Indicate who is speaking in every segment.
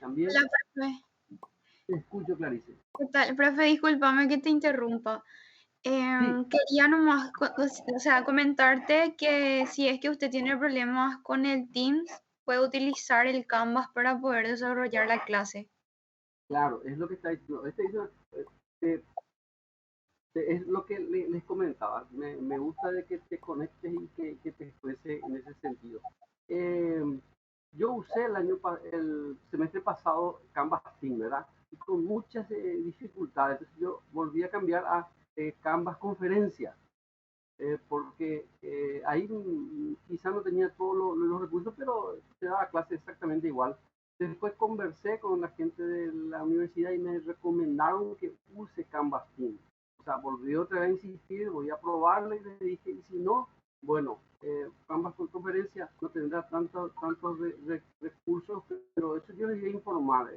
Speaker 1: también.
Speaker 2: Hola, profe.
Speaker 1: Te escucho, Clarice.
Speaker 2: ¿Qué tal? Profe, discúlpame que te interrumpa.
Speaker 1: Sí,
Speaker 2: Quería nomás, o sea, comentarte que si es que usted tiene problemas con el Teams, puede utilizar el Canvas para poder desarrollar la clase.
Speaker 1: claro, es lo que está diciendo. Eh, es lo que les comentaba. Me gusta de que te conectes y que te exprese en ese sentido. Eh, yo usé el semestre pasado Canvas Team, ¿verdad? Y con muchas dificultades. Entonces yo volví a cambiar a Canvas Conferencia. Porque ahí quizá no tenía todos los recursos, pero se daba clase exactamente igual. Después conversé con la gente de la universidad y me recomendaron que use Canvas Team. O sea, volví otra vez a insistir, voy a probarla y les dije, y si no, bueno, Canvas por conferencia no tendrá tantos recursos, pero eso yo les voy a informar.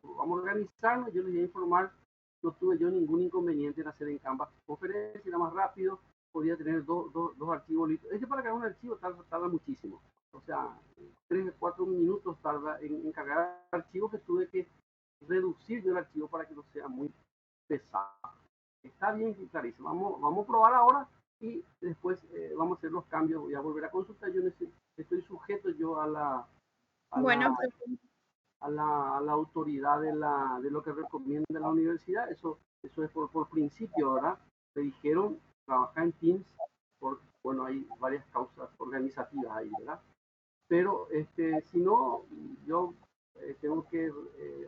Speaker 1: Vamos a organizarnos, yo les voy a informar. No tuve yo ningún inconveniente en hacer en Canvas conferencia, era más rápido, podía tener dos archivos listos. Es que para cargar un archivo tarda muchísimo. O sea, 3 o 4 minutos tarda en cargar archivos que tuve que reducir yo el archivo para que no sea muy pesado. Está bien, Clarice. Vamos a probar ahora y después vamos a hacer los cambios. Voy a volver a consultar. Yo estoy sujeto yo a
Speaker 2: Bueno,
Speaker 1: la,
Speaker 2: profe,
Speaker 1: a la autoridad de lo que recomienda la universidad. Eso es por principio, ¿verdad? Me dijeron trabajar en Teams, bueno, hay varias causas organizativas ahí, ¿verdad? Pero si no, yo tengo que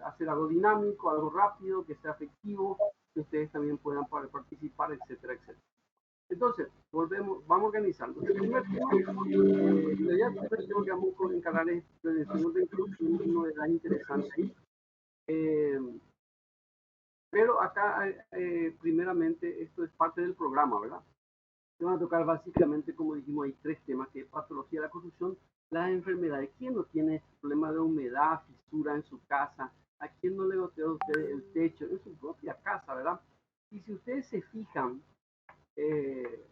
Speaker 1: hacer algo dinámico, algo rápido, que sea efectivo, que ustedes también puedan participar, etcétera, etcétera. Entonces, vamos organizando. El primer tema, el primer tema que vamos a encarar es prevención de inclusión, una novedad interesante ahí. Eh, pero acá, primeramente, esto es parte del programa, ¿verdad? Se van a tocar básicamente, como dijimos, hay 3 temas, que es patología de la construcción, las enfermedades. ¿Quién no tiene problemas de humedad, fisura en su casa? ¿A quién no le gotea a usted el techo en su propia casa, verdad? Y si ustedes eh,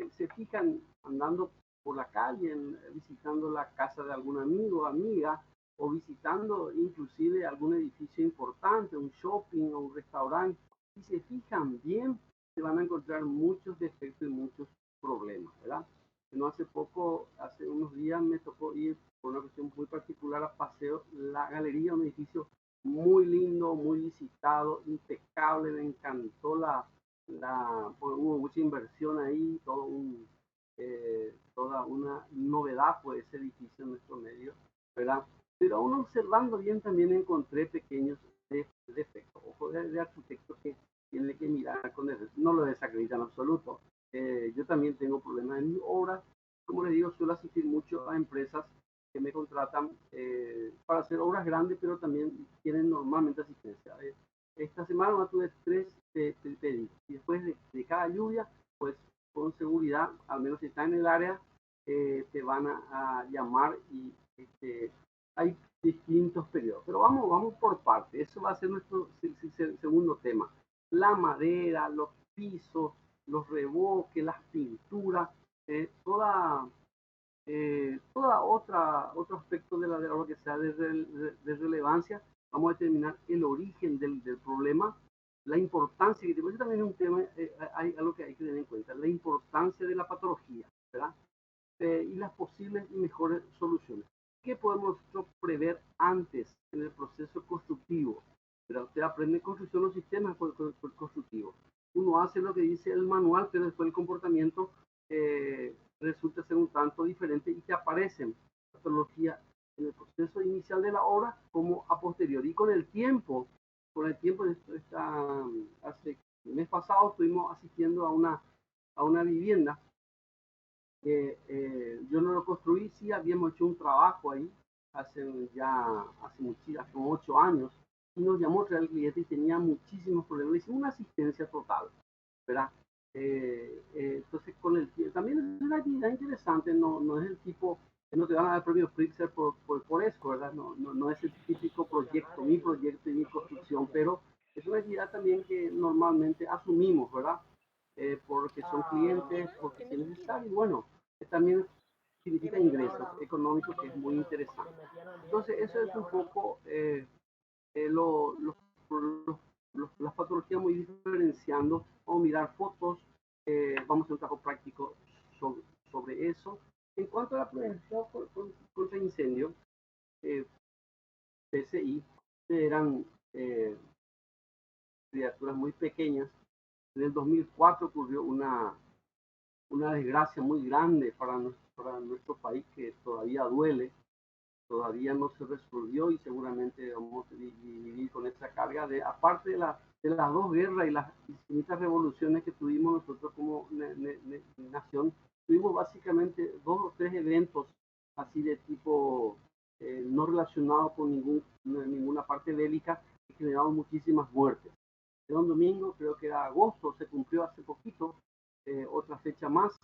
Speaker 1: se fijan andando por la calle, visitando la casa de algún amigo o amiga, o visitando inclusive algún edificio importante, un shopping o un restaurante, si se fijan bien, se van a encontrar muchos defectos y muchos problemas, ¿verdad? No hace poco, hace unos días me tocó ir por una cuestión muy particular a Paseo La Galería, un edificio muy lindo, muy visitado, impecable, me encantó hubo mucha inversión ahí, toda una novedad por ese edificio en nuestro medio, ¿verdad? Pero aún observando bien también encontré pequeños defectos, ojo de arquitecto que tiene que mirar con eso, no lo desacredita en absoluto. Yo también tengo problemas en mis obras, como les digo, suelo asistir mucho a empresas que me contratan para hacer obras grandes, pero también tienen normalmente asistencia. Esta semana no tuve 3 pedidos y después de cada lluvia, pues con seguridad, al menos si está en el área, te van a llamar y hay distintos periodos. Pero vamos por parte. Eso va a ser nuestro segundo tema. La madera, los pisos, los revoques, las pinturas, toda otro aspecto de la obra que sea de relevancia. Vamos a determinar el origen del problema, la importancia, que después también es un tema, hay algo que hay que tener en cuenta, la importancia de la patología, ¿verdad? Y las posibles y mejores soluciones. ¿Qué podemos nosotros prever antes en el proceso constructivo? Pero usted aprende construcción los sistemas constructivos. Uno hace lo que dice el manual, pero después el comportamiento resulta ser un tanto diferente y que aparecen patologías en el proceso inicial de la obra como a posteriori. Y con el tiempo hace el mes pasado estuvimos asistiendo a una vivienda que yo no lo construí, sí habíamos hecho un trabajo ahí hace como 8 años, y nos llamó el cliente y tenía muchísimos problemas, hicimos una asistencia total, ¿verdad? Entonces, también es una actividad interesante, no es el tipo, que no te van a dar premios Pritzker por eso, ¿verdad? No es el típico proyecto, mi proyecto y mi construcción, pero es una actividad también que normalmente asumimos, ¿verdad? Porque son clientes, porque si es necesario, y bueno, también significa ingresos económicos, que es muy interesante. Entonces, eso es un poco las patologías muy diferenciando, vamos a mirar fotos, vamos a hacer un trabajo práctico sobre eso. En cuanto a la prevención contra incendio, PCI eran criaturas muy pequeñas. En el 2004 ocurrió una desgracia muy grande para nuestro país que todavía duele, todavía no se resolvió y seguramente vamos a vivir con esa carga de, aparte de las dos guerras y las infinitas revoluciones que tuvimos nosotros como nación, tuvimos básicamente 2 o 3 eventos así de tipo no relacionados con ninguna parte bélica que generaron muchísimas muertes. Era un domingo, creo que era agosto, se cumplió hace poquito, otra fecha más,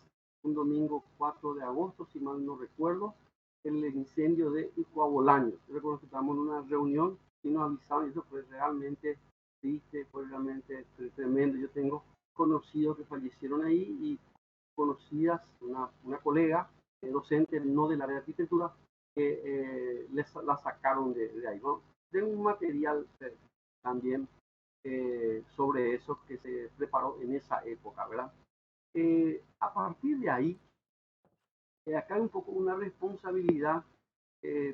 Speaker 1: un domingo 4 de agosto, si mal no recuerdo, el incendio de Coabolaños. Yo recuerdo que estábamos en una reunión y nos avisaron, y eso fue realmente triste, fue realmente tremendo. Yo tengo conocidos que fallecieron ahí y conocidas, una colega docente, no del área de arquitectura, que la sacaron de ahí, ¿no? Tengo un material también sobre eso que se preparó en esa época, ¿verdad? A partir de ahí, acá hay un poco una responsabilidad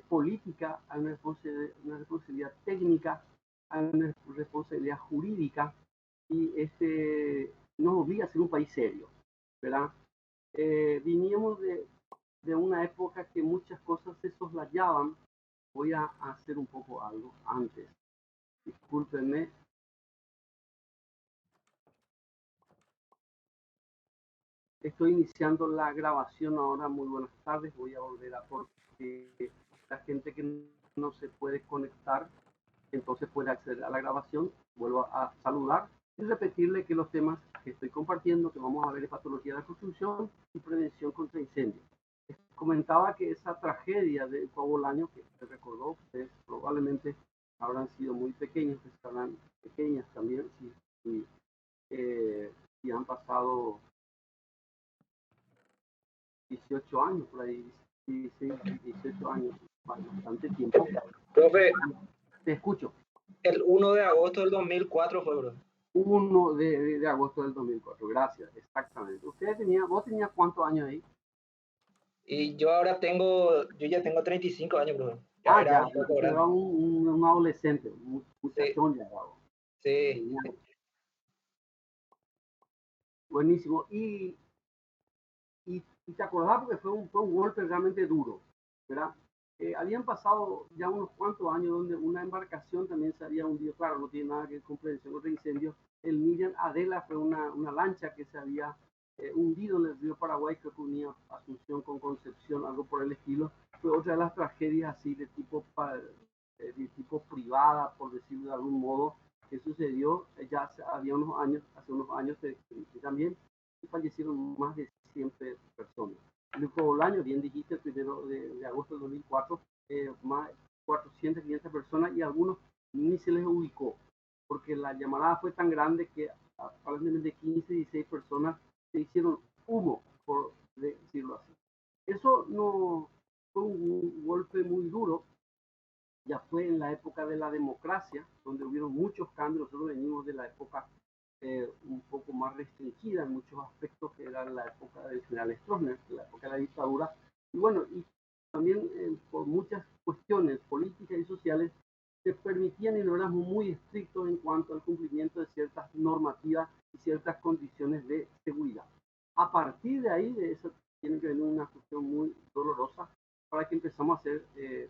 Speaker 1: política, hay una responsabilidad técnica, hay una responsabilidad jurídica y nos obliga a ser un país serio, ¿verdad? Veníamos de una época que muchas cosas se soslayaban. Voy a hacer un poco algo antes. Discúlpenme. Estoy iniciando la grabación ahora. Muy buenas tardes. Voy a volver a porque la gente que no se puede conectar, entonces puede acceder a la grabación. Vuelvo a saludar y repetirle que los temas que estoy compartiendo, que vamos a ver, es patología de la construcción y prevención contra incendios. Comentaba que esa tragedia de Coabolaños, que se recordó, ustedes probablemente habrán sido muy pequeños, estarán pequeñas también, si han pasado 18 años, por ahí, 16, 18 años, bastante tiempo.
Speaker 3: Profe,
Speaker 1: te escucho.
Speaker 3: El 1 de agosto del 2004 fue, bro.
Speaker 1: 1 de agosto del 2004, gracias, exactamente. ¿Vos tenías cuántos años ahí?
Speaker 3: Y yo ahora yo ya tengo 35 años, bro.
Speaker 1: Ya era un adolescente, un muchachón
Speaker 3: sí.
Speaker 1: ya.
Speaker 3: Sí.
Speaker 1: Buenísimo. Y te acordás porque fue un golpe realmente duro, ¿verdad? Habían pasado ya unos cuantos años donde una embarcación también se había hundido. Claro, no tiene nada que ver con prevención contra incendios. El Miriam Adela fue una lancha que se había hundido en el río Paraguay, que unía Asunción con Concepción, algo por el estilo. Fue otra de las tragedias así de tipo privada, por decirlo de algún modo, que sucedió ya hace unos años también fallecieron más de 100 personas. El Coabolaños, bien dijiste, el 1 de agosto del 2004, más de 400, 500 personas y algunos ni se les ubicó, porque la llamarada fue tan grande que probablemente 15, 16 personas se hicieron humo, por decirlo así. Eso no fue un golpe muy duro. Ya fue en la época de la democracia, donde hubieron muchos cambios. Nosotros venimos de la época un poco más restringida en muchos aspectos, que era la época del general Stroessner, la época de la dictadura. Y bueno, y también por muchas cuestiones políticas y sociales se permitían y no éramos muy estrictos en cuanto al cumplimiento de ciertas normativas y ciertas condiciones de seguridad. A partir de ahí, de eso tiene que venir una cuestión muy dolorosa para que empezamos a ser,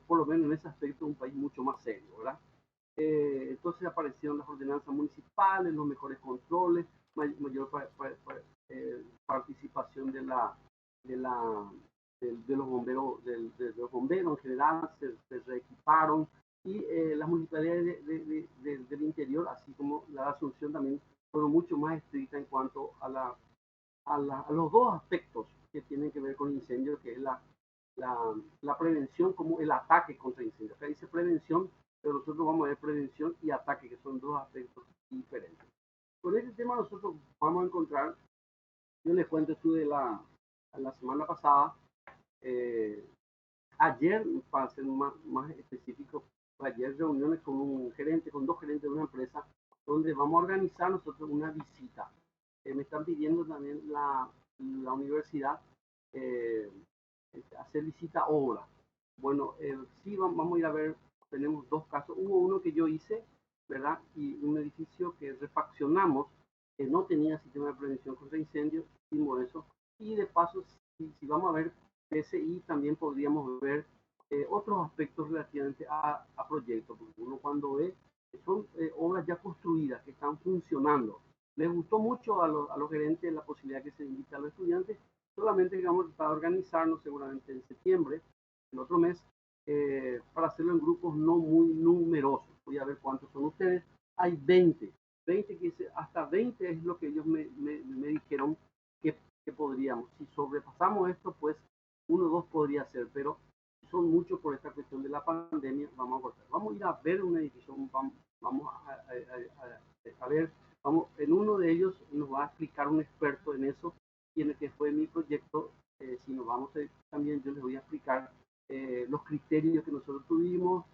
Speaker 1: por lo menos en ese aspecto, un país mucho más serio, ¿verdad? Entonces aparecieron las ordenanzas municipales, los mejores controles, mayor participación de los bomberos, de los bomberos en general, se reequiparon y las municipalidades del interior, así como la de Asunción, también fueron mucho más estrictas en cuanto a los dos aspectos que tienen que ver con incendios, que es la prevención como el ataque contra incendios. Acá dice prevención, pero nosotros vamos a ver prevención y ataque, que son dos aspectos diferentes. Con este tema nosotros vamos a encontrar, yo les cuento, estuve la semana pasada, ayer, para ser más específico, ayer reuniones con un gerente, con dos gerentes de una empresa, donde vamos a organizar nosotros una visita. Me están pidiendo también la universidad hacer visita a obra. Bueno, sí vamos a ir a ver, tenemos dos casos. Hubo uno que yo hice, ¿verdad? Y un edificio que refaccionamos, que no tenía sistema de prevención contra incendios, hicimos eso. Y de paso, si vamos a ver PSI, también podríamos ver otros aspectos relativamente a proyectos, porque uno cuando ve son obras ya construidas, que están funcionando. Les gustó mucho a los gerentes la posibilidad que se invita a los estudiantes, solamente que vamos a organizarnos seguramente en septiembre, el otro mes, para hacerlo en grupos no muy numerosos. Voy a ver cuántos son ustedes. Hay 20 que hasta 20 es lo que ellos me dijeron que podríamos. Si sobrepasamos esto, pues uno o dos podría ser, pero son muchos por esta cuestión de la pandemia. Vamos a cortar. Vamos a ir a ver un edificio, vamos a ver, vamos, en uno de ellos nos va a explicar un experto en eso, y en el que fue mi proyecto. Si nos vamos a ir, también yo les voy a explicar los criterios que nosotros tuvimos,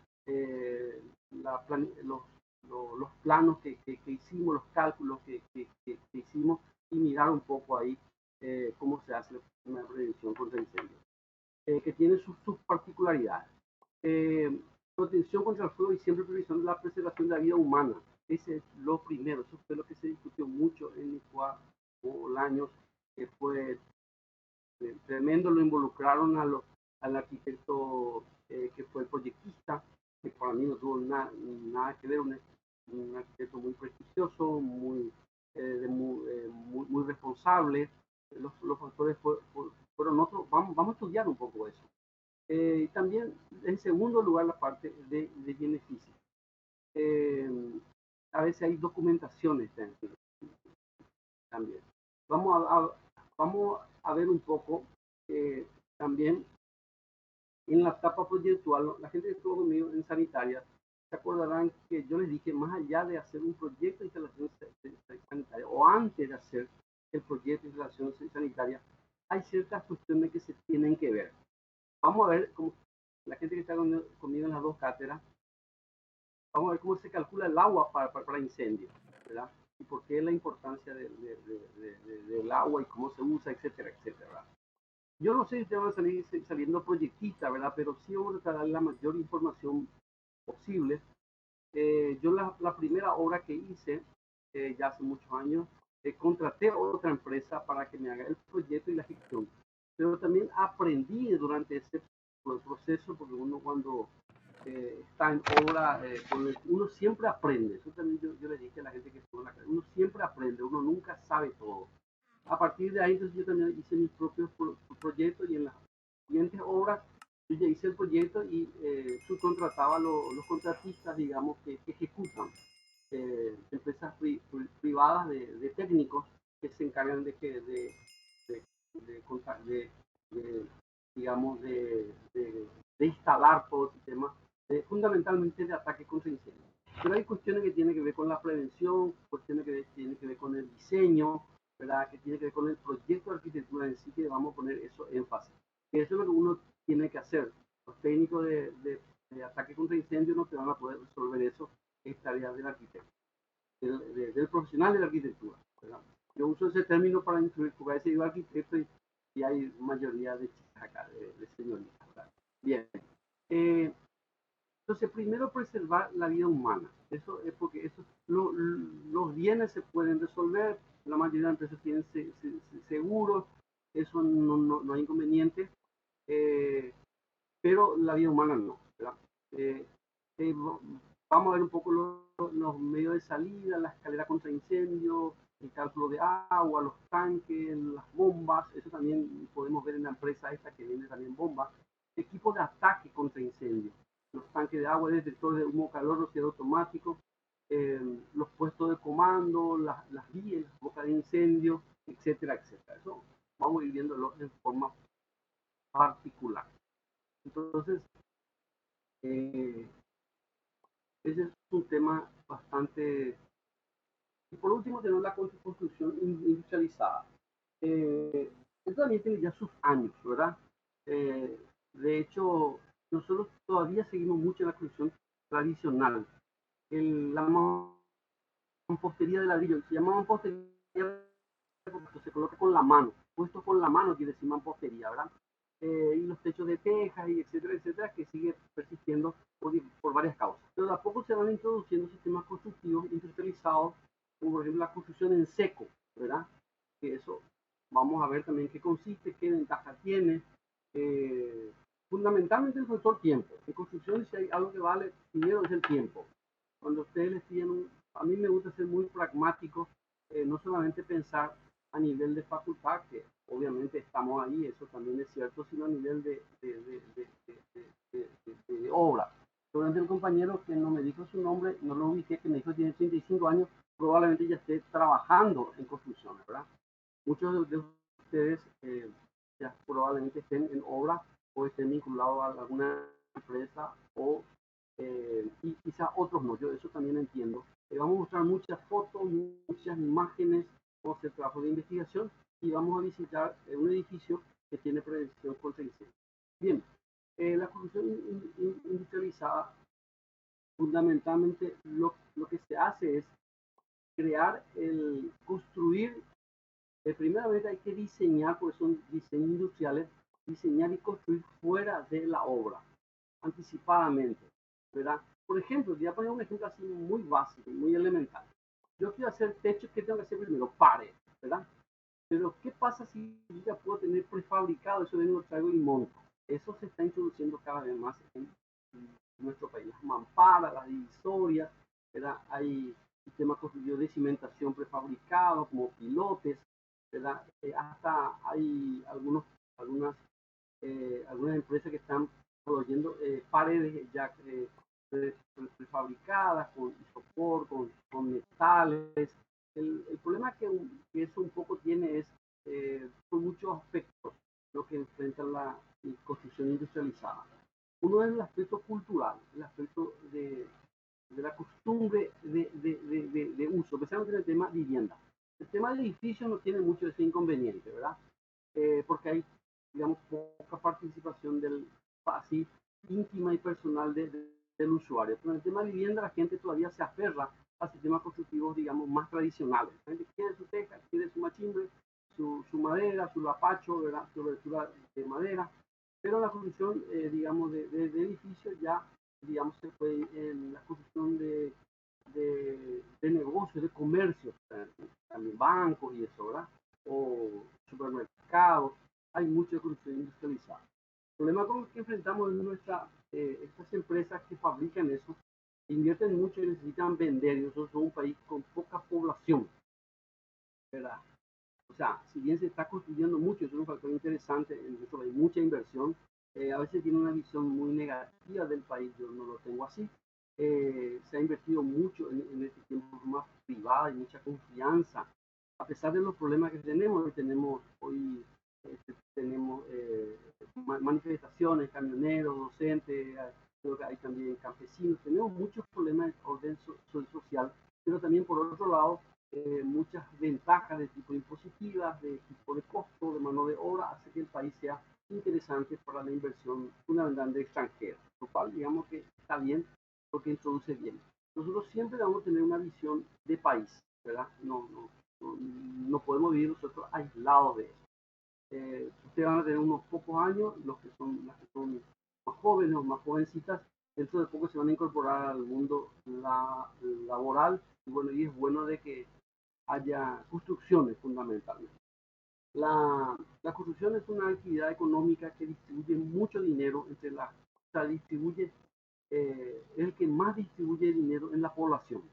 Speaker 1: los planos que hicimos, los cálculos que hicimos, y mirar un poco ahí cómo se hace una prevención contra incendios, que tiene sus particularidades. Protección contra el fuego y siempre previsión de la preservación de la vida humana. Ese es lo primero, eso fue lo que se discutió mucho en Nicaragua por años, que fue tremendo. Lo involucraron al arquitecto que fue el proyectista, que para mí no tuvo nada que ver, un arquitecto muy prestigioso, muy responsable. Los factores fueron otros. Vamos a estudiar un poco eso. También, en segundo lugar, la parte de beneficio. A veces hay documentaciones también. Vamos a ver un poco también en la etapa proyectual. La gente que estuvo conmigo en sanitaria se acordarán que yo les dije, más allá de hacer un proyecto de instalación sanitaria o antes de hacer el proyecto de instalación sanitaria, hay ciertas cuestiones que se tienen que ver. Vamos a ver cómo la gente que está conmigo en las dos cátedras, vamos a ver cómo se calcula el agua para incendios, ¿verdad? Y por qué la importancia del agua y cómo se usa, etcétera, etcétera, ¿verdad? Yo no sé si ustedes van a salir saliendo proyectistas, ¿verdad? Pero sí vamos a tratar de dar la mayor información posible. Yo la primera obra que hice, ya hace muchos años, contraté a otra empresa para que me haga el proyecto y la gestión. Pero también aprendí durante ese proceso, porque uno cuando está en obra, uno siempre aprende. Eso también yo le dije a la gente que estuvo en la calle, uno siempre aprende, uno nunca sabe todo. A partir de ahí, entonces yo también hice mis propios proyectos, y en las siguientes obras yo ya hice el proyecto y subcontrataba a los contratistas, digamos, que ejecutan, empresas privadas de técnicos que se encargan de, digamos, de instalar todo el sistema, fundamentalmente de ataque contra incendios. Pero hay cuestiones que tienen que ver con la prevención, cuestiones que tienen que ver con el diseño, ¿verdad? Que tiene que ver con el proyecto de arquitectura en sí, que vamos a poner eso énfasis. Eso es lo que uno tiene que hacer. Los técnicos de ataque contra incendios no te van a poder resolver eso, es tarea del arquitecto, del profesional de la arquitectura, ¿verdad? Yo uso ese término para incluir, porque a veces digo arquitecto y hay mayoría de chicas acá, de señoritas, ¿verdad? Bien. Entonces, primero preservar la vida humana. Eso es porque los bienes se pueden resolver, la mayoría de empresas tienen seguros, eso no hay inconveniente, pero la vida humana no, ¿verdad? Eh, eh, vamos a ver un poco los medios de salida, la escalera contra incendio, el cálculo de agua, los tanques, las bombas. Eso también podemos ver en la empresa esta que vende también bombas. Equipos de ataque contra incendio, los tanques de agua, detectores de humo, calor, rociado automático, los puestos de comando, las vías, las bocas de incendio, etcétera, etcétera. Eso vamos a ir viéndolo en forma particular. Entonces, ese es un tema bastante. Y por último, tenemos la construcción industrializada. Esto también tiene ya sus años, ¿verdad? De hecho, nosotros todavía seguimos mucho en la construcción tradicional. La mampostería de ladrillo, se llama mampostería porque se coloca con la mano, puesto con la mano quiere decir mampostería, ¿verdad? Y los techos de tejas, y etcétera, etcétera, que sigue persistiendo por varias causas. Pero de a poco se van introduciendo sistemas constructivos industrializados, como por ejemplo la construcción en seco, ¿verdad? Que eso vamos a ver también qué consiste, qué ventaja tiene. Fundamentalmente el factor tiempo. En construcción, si hay algo que vale dinero, es el tiempo. Cuando ustedes les piden, a mí me gusta ser muy pragmático, no solamente pensar a nivel de facultad, que obviamente estamos ahí, eso también es cierto, sino a nivel de obra. Durante el compañero que no me dijo su nombre, no lo ubiqué, que me dijo que tiene 35 años, probablemente ya esté trabajando en construcciones, ¿verdad? Muchos de ustedes ya probablemente estén en obra o estén vinculados a alguna empresa o y quizás otros no, yo eso también entiendo. Vamos a mostrar muchas fotos, muchas imágenes, vamos a hacer trabajo de investigación y vamos a visitar un edificio que tiene prevención contra incendios. Bien, la construcción industrializada, fundamentalmente lo que se hace es construir, primeramente hay que diseñar, porque son diseños industriales, diseñar y construir fuera de la obra, anticipadamente, ¿verdad? Por ejemplo, voy a poner un ejemplo así muy básico, muy elemental. Yo quiero hacer techo, ¿qué tengo que hacer primero? Pared, ¿verdad? Pero ¿qué pasa si yo ya puedo tener prefabricado? Eso vengo, lo traigo y monto. Eso se está introduciendo cada vez más en nuestro país. Las mamparas, las divisorias, ¿verdad? Hay sistemas construidos de cimentación prefabricados, como pilotes, ¿verdad? Hasta hay algunas empresas que están produciendo paredes ya prefabricadas con isopor, con metales. El problema que eso un poco tiene es, son muchos aspectos lo que enfrenta la construcción industrializada. Uno es el aspecto cultural, el aspecto de la costumbre de uso, especialmente en el tema vivienda. El tema de edificios no tiene mucho de ese inconveniente, ¿verdad? Porque hay, digamos, poca participación así íntima y personal del usuario. Pero en el tema de vivienda la gente todavía se aferra a sistemas constructivos, digamos, más tradicionales. La gente quiere su teja, quiere su machimbre, su madera, su lapacho, ¿verdad? Su abertura de madera. Pero la construcción, digamos, de edificios ya, digamos, se fue en la construcción de negocios, de comercios, también bancos y eso, ¿verdad? O supermercados, hay mucha construcción industrializada. El problema con el que enfrentamos es estas empresas que fabrican eso, invierten mucho y necesitan vender, y nosotros somos un país con poca población, ¿verdad? O sea, si bien se está construyendo mucho, eso es un factor interesante, en nuestro país mucha inversión, a veces tiene una visión muy negativa del país, yo no lo tengo así. Se ha invertido mucho en este tiempo más privada y mucha confianza, a pesar de los problemas que tenemos hoy tenemos manifestaciones, camioneros, docentes, creo que hay también campesinos, tenemos muchos problemas de orden social, pero también por otro lado muchas ventajas de tipo impositivas, de tipo de costo, de mano de obra, hace que el país sea interesante para la inversión fundamentalmente extranjera, lo cual digamos que está bien porque introduce bien. Nosotros siempre vamos a tener una visión de país, ¿verdad? No podemos vivir nosotros aislados de eso. Ustedes van a tener unos pocos años, las que son más jóvenes o más jovencitas, dentro de poco se van a incorporar al mundo laboral, y bueno, y es bueno de que haya construcciones fundamentalmente. La construcción es una actividad económica que distribuye mucho dinero entre o sea, distribuye, es el que más distribuye dinero en la población.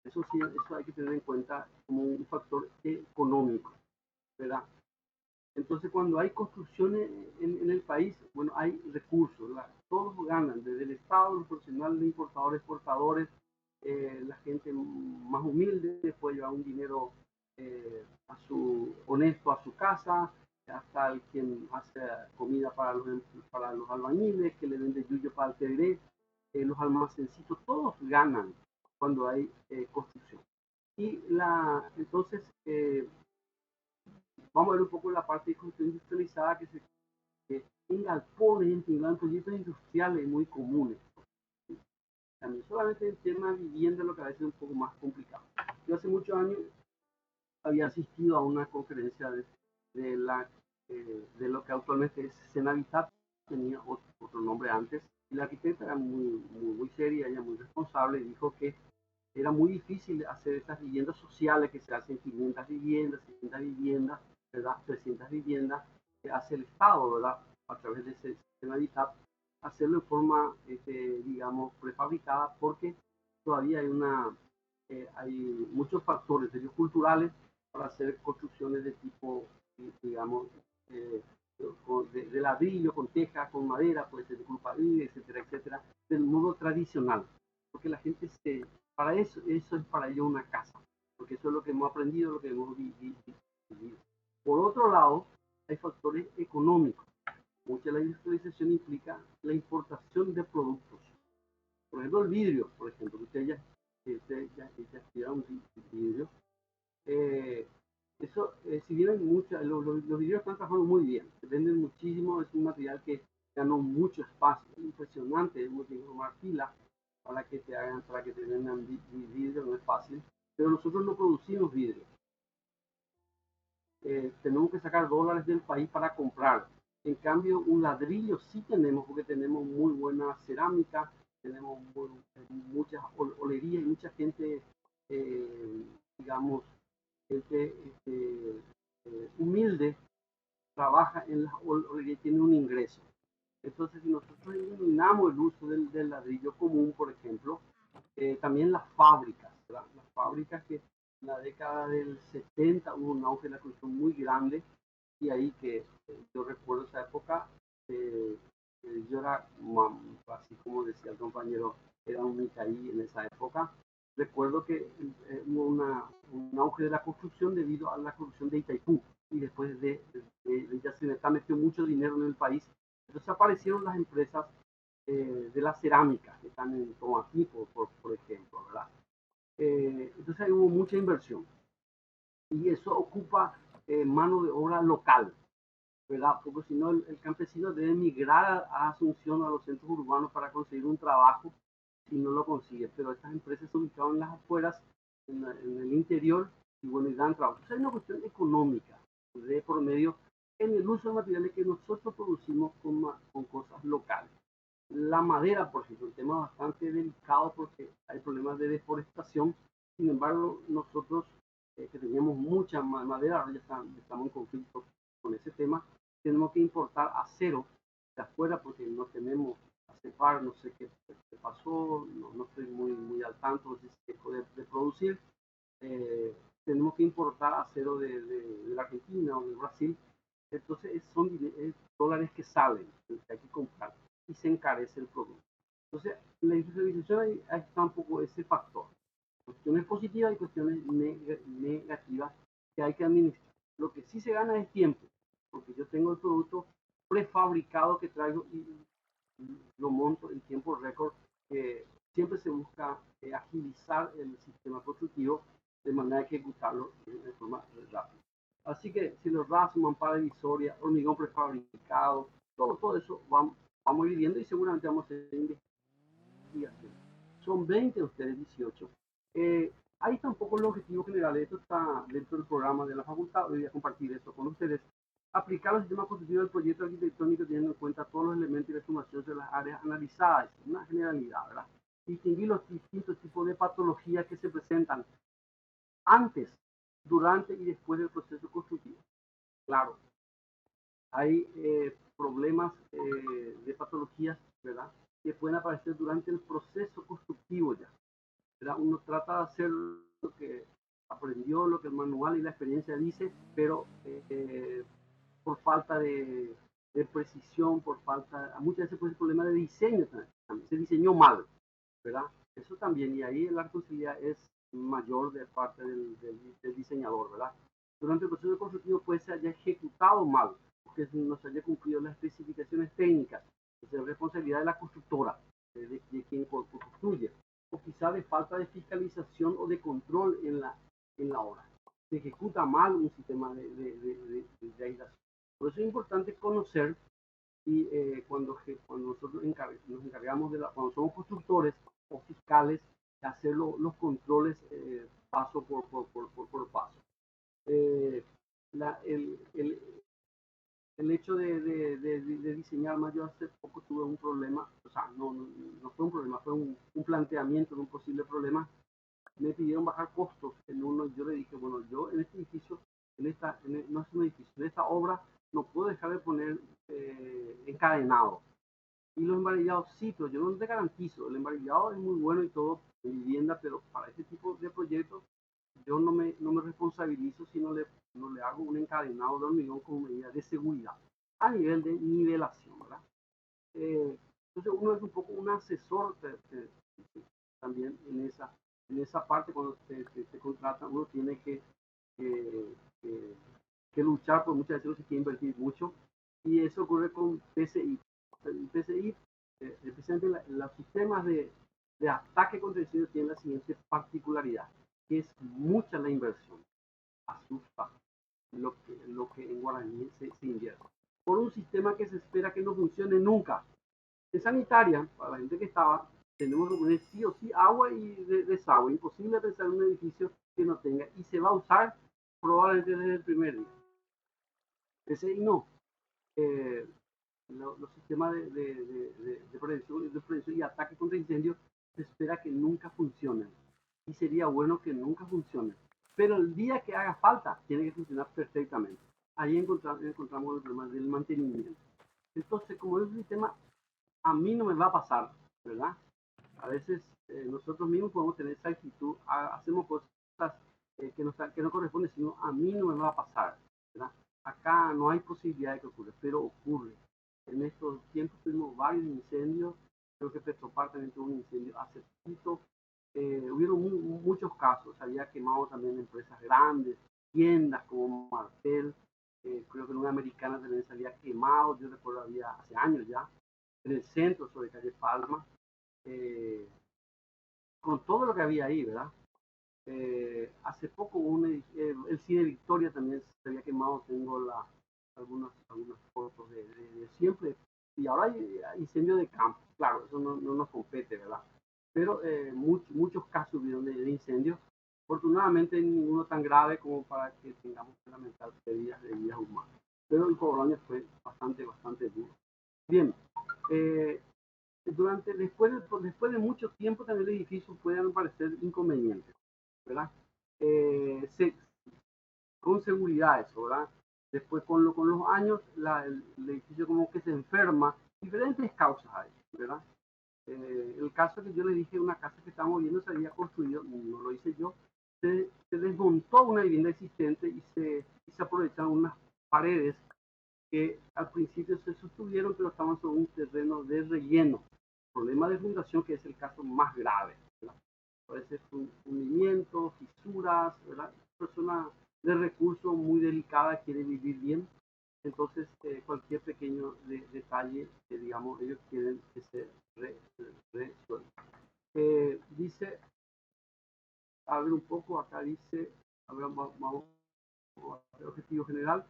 Speaker 1: Eso sí, eso hay que tener en cuenta como un factor económico, ¿verdad? Entonces, cuando hay construcciones en el país, bueno, hay recursos, todos ganan, desde el Estado, los profesionales, los importadores, exportadores, la gente más humilde puede llevar un dinero honesto a su casa, hasta el quien hace comida para los albañiles, que le vende yuyo para el tereré, los almacencitos, todos ganan cuando hay construcción. Y entonces, vamos a ver un poco la parte de construcción industrializada que en galpones, en proyectos industriales muy comunes. también. Solamente el tema de vivienda es lo que a veces es un poco más complicado. Yo hace muchos años había asistido a una conferencia de, de lo que actualmente es Senavitat, tenía otro nombre antes, y la arquitecta era muy seria, ella muy responsable, y dijo que era muy difícil hacer estas viviendas sociales que se hacen 500 viviendas, 600 viviendas, ¿verdad? 300 viviendas, que hace el Estado, ¿verdad? A través de ese sistema de ITAP, hacerlo en forma, digamos, prefabricada, porque todavía hay muchos factores culturales para hacer construcciones de tipo, digamos, eh, de ladrillo, con teja, con madera, puede ser de culpabil, etcétera, etcétera, del modo tradicional. Porque la gente para eso es para ello una casa, porque eso es lo que hemos aprendido, lo que hemos vivido. Por otro lado, hay factores económicos. Mucha de la industrialización implica la importación de productos. Por ejemplo, el vidrio, por ejemplo, usted ya estudia un vidrio. Eso, si bien los vidrios están trabajando muy bien, se venden muchísimo, es un material que ganó mucho espacio, es impresionante, hemos tenido una fila para que te vendan vidrio, no es fácil, pero nosotros no producimos vidrio. Tenemos que sacar dólares del país para comprar. En cambio, un ladrillo sí tenemos, porque tenemos muy buena cerámica, tenemos muchas olerías y mucha gente, digamos, gente humilde, trabaja en las olerías y tiene un ingreso. Entonces, si nosotros eliminamos el uso del ladrillo común, por ejemplo, también las fábricas, ¿verdad? Las fábricas que en la década del 70 hubo un auge de la construcción muy grande, y ahí que yo recuerdo esa época, yo era, así como decía el compañero, era un micaí en esa época. Recuerdo que hubo un auge de la construcción debido a la construcción de Itaipú, y después de Yacyretá metió mucho dinero en el país. Entonces aparecieron las empresas de la cerámica, que están en Tomatí, por ejemplo, ¿verdad? Entonces ahí hubo mucha inversión, y eso ocupa mano de obra local, ¿verdad? Porque si no, el campesino debe migrar a Asunción, a los centros urbanos, para conseguir un trabajo, y no lo consigue. Pero estas empresas se ubicaban en las afueras, en el interior, y bueno, y dan trabajo. Entonces hay una cuestión económica de por medio en el uso de materiales que nosotros producimos con cosas locales. La madera, por ejemplo, un tema bastante delicado porque hay problemas de deforestación. Sin embargo, nosotros que teníamos mucha madera, ahora ya estamos en conflicto con ese tema, tenemos que importar acero de afuera porque no tenemos ACEPAR, no sé qué pasó, no estoy muy al tanto de si se de producir. Tenemos que importar acero de la Argentina o de Brasil. Entonces son dólares que salen, que hay que comprar, y se encarece el producto. Entonces, la industrialización ahí está un poco ese factor. Cuestiones positivas y cuestiones negativas que hay que administrar. Lo que sí se gana es tiempo, porque yo tengo el producto prefabricado que traigo y lo monto en tiempo récord. Siempre se busca agilizar el sistema constructivo de manera de ejecutarlo de forma rápida. Así que si los rasos, mampara divisoria, hormigón prefabricado, todo eso vamos a ir viendo, y seguramente vamos a hacer investigación. Son 20, ustedes 18. Ahí está un poco el objetivo general. Esto está dentro del programa de la facultad. Voy a compartir esto con ustedes. Aplicar el sistema constructivo del proyecto arquitectónico teniendo en cuenta todos los elementos y las sumaciones de las áreas analizadas. Una generalidad, ¿verdad? Distinguir los distintos tipos de patologías que se presentan antes, durante y después del proceso constructivo. Claro, hay problemas de patologías, ¿verdad?, que pueden aparecer durante el proceso constructivo ya, ¿verdad? Uno trata de hacer lo que aprendió, lo que el manual y la experiencia dice, pero por falta de precisión, muchas veces puede ser problema de diseño también, se diseñó mal, ¿verdad? Eso también, y ahí la responsabilidad es mayor de parte del diseñador, ¿verdad? Durante el proceso constructivo puede ser haya ejecutado mal, porque no se haya cumplido las especificaciones técnicas, es responsabilidad de la constructora, de quien construye, o quizá de falta de fiscalización o de control en la obra. Se ejecuta mal un sistema de aislación. Por eso es importante conocer, y cuando nosotros nos encargamos cuando somos constructores, o fiscales, hacer los controles paso por paso. La, el hecho de diseñar más, yo hace poco tuve un problema, o sea, no fue un problema, fue un planteamiento de un posible problema. Me pidieron bajar costos en uno, yo le dije, bueno, yo en este edificio, no es un edificio, en esta obra no puedo dejar de poner encadenado. Y los embarrillados sí, pero yo no te garantizo, el embarrillado es muy bueno y todo en vivienda, pero para este tipo de proyectos yo no me responsabilizo si no le hago un encadenado de hormigón como medida de seguridad a nivel de nivelación, ¿verdad? Entonces uno es un poco un asesor también en esa parte cuando te contratan, uno tiene que, que luchar, porque muchas veces uno se quiere invertir mucho y eso ocurre con PCI. El PCI, especialmente los sistemas de ataque contra incendios tienen la siguiente particularidad, que es mucha la inversión, asusta lo que en guaraní se invierte. Por un sistema que se espera que no funcione nunca. En sanitaria, para la gente que estaba, tenemos que poner sí o sí agua y desagüe. Imposible pensar en un edificio que no tenga. Y se va a usar probablemente desde el primer día. Ese no. Los sistemas de prevención y ataque contra incendios se espera que nunca funcionen. Y sería bueno que nunca funcionen. Pero el día que haga falta, tiene que funcionar perfectamente. Ahí encontramos el problema del mantenimiento. Entonces, como es un sistema, a mí no me va a pasar, ¿verdad? A veces nosotros mismos podemos tener esa actitud, hacemos cosas que no corresponden, sino a mí no me va a pasar, ¿verdad? Acá no hay posibilidad de que ocurra, pero ocurre. En estos tiempos tuvimos varios incendios, creo que Petropar también tuvo un incendio hace poquito. Hubieron muchos casos, había quemado también empresas grandes, tiendas como Martel, creo que en una americana también se había quemado, yo recuerdo había hace años ya, en el centro sobre calle Palma, con todo lo que había ahí, ¿verdad? Hace poco el cine Victoria también se había quemado, tengo algunas fotos de siempre, y ahora hay incendio de campo, claro, eso no nos compete, ¿verdad? Pero muchos casos hubieron de incendios, afortunadamente ninguno tan grave como para que tengamos que lamentar pérdidas de vidas humanas, pero el Corolla fue bastante duro. Bien, después de mucho tiempo también el edificio pueden aparecer inconvenientes, ¿verdad? Se, con seguridad eso, ¿verdad? Después con los años el edificio como que se enferma, diferentes causas hay, ¿verdad? El caso que yo le dije, una casa que estábamos viendo se había construido, no lo hice yo, se desmontó una vivienda existente y se aprovecharon unas paredes que al principio se sostuvieron, pero estaban sobre un terreno de relleno. Problema de fundación, que es el caso más grave, ¿verdad? Puede ser hundimientos, fisuras, ¿verdad? Persona de recurso muy delicada quiere vivir bien, entonces cualquier pequeño detalle que digamos ellos quieren que se resuelva. Dice, a ver un poco, acá dice, a ver, vamos a ver objetivo general.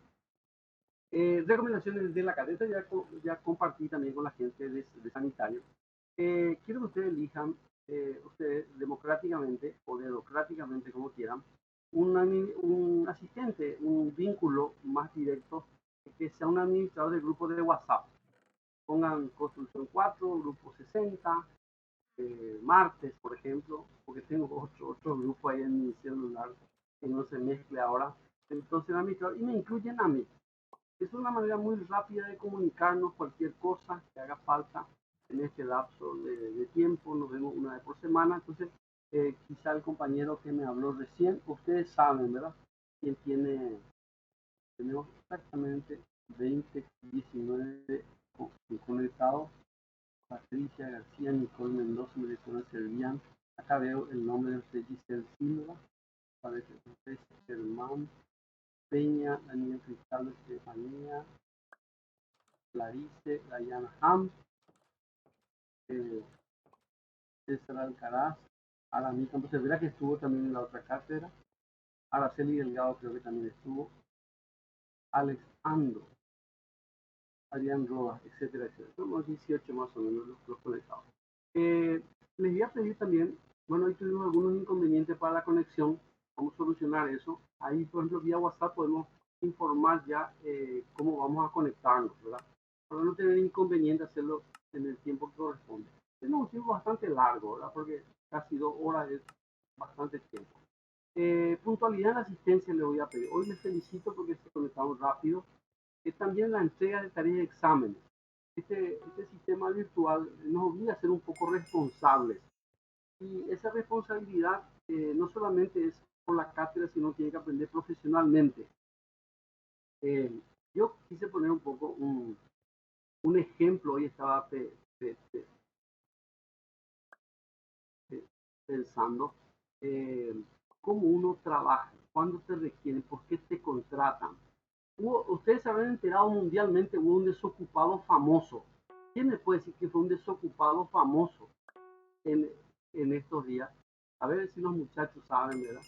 Speaker 1: Recomendaciones de la cadeta ya compartí también con la gente de sanitario. Quiero que ustedes elijan, ustedes democráticamente o democráticamente como quieran, un asistente, un vínculo más directo, que sea un administrador del grupo de WhatsApp. Pongan Construcción 4, Grupo 60, Martes, por ejemplo, porque tengo otro grupo ahí en mi celular que no se mezcle ahora. Entonces, administrador, y me incluyen a mí. Es una manera muy rápida de comunicarnos cualquier cosa que haga falta en este lapso de tiempo. Nos vemos una vez por semana. Entonces, quizá el compañero que me habló recién, ustedes saben, ¿verdad? Quién tenemos exactamente 2019 conectados. Patricia García, Nicole Mendoza, Marisol Servián. Acá veo el nombre de usted, Giselle Silva. Parece que es Germán Peña, Daniel Cristal, Estefanía, Clarice, Diana Ham, César Alcaraz, Aramí Campos, se verá que estuvo también en la otra cátedra, Araceli Delgado creo que también estuvo, Alex Ando, Adrián Roa, etcétera, etcétera. Somos 18 más o menos los conectados. Les voy a pedir también, bueno, hoy tuvimos algunos inconvenientes para la conexión, vamos a solucionar eso. Ahí, por ejemplo, vía WhatsApp podemos informar ya cómo vamos a conectarnos, ¿verdad? Para no tener inconveniente hacerlo en el tiempo que corresponde. Tenemos un tiempo bastante largo, ¿verdad? Porque casi 2 horas es bastante tiempo. Puntualidad en la asistencia le voy a pedir. Hoy les felicito porque se conectaron rápido. También la entrega de tareas de exámenes. Este sistema virtual nos obliga a ser un poco responsables. Y esa responsabilidad no solamente es por la cátedra, sino tiene que aprender profesionalmente. Yo quise poner un poco un ejemplo, hoy estaba pensando cómo uno trabaja, cuándo te requieren, por qué te contratan. Ustedes se habrán enterado mundialmente, hubo un desocupado famoso. ¿Quién me puede decir que fue un desocupado famoso en, en estos días? A ver si los muchachos saben, ¿verdad?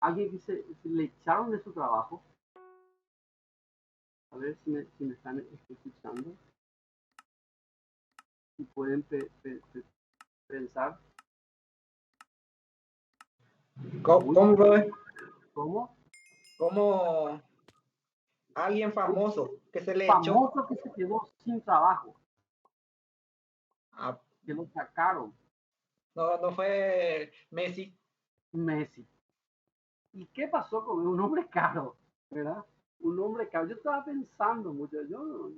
Speaker 1: Alguien que se le echaron de su trabajo. A ver si me están escuchando. Si pueden pensar.
Speaker 3: ¿Cómo, brother?
Speaker 1: ¿Cómo?
Speaker 3: Como alguien famoso que se le echó.
Speaker 1: Famoso que se quedó sin trabajo.
Speaker 3: Ah,
Speaker 1: Que lo sacaron.
Speaker 3: no fue Messi.
Speaker 1: Messi. ¿Y qué pasó con él? Un hombre caro, ¿verdad? Un hombre caro. Yo estaba pensando mucho. Yo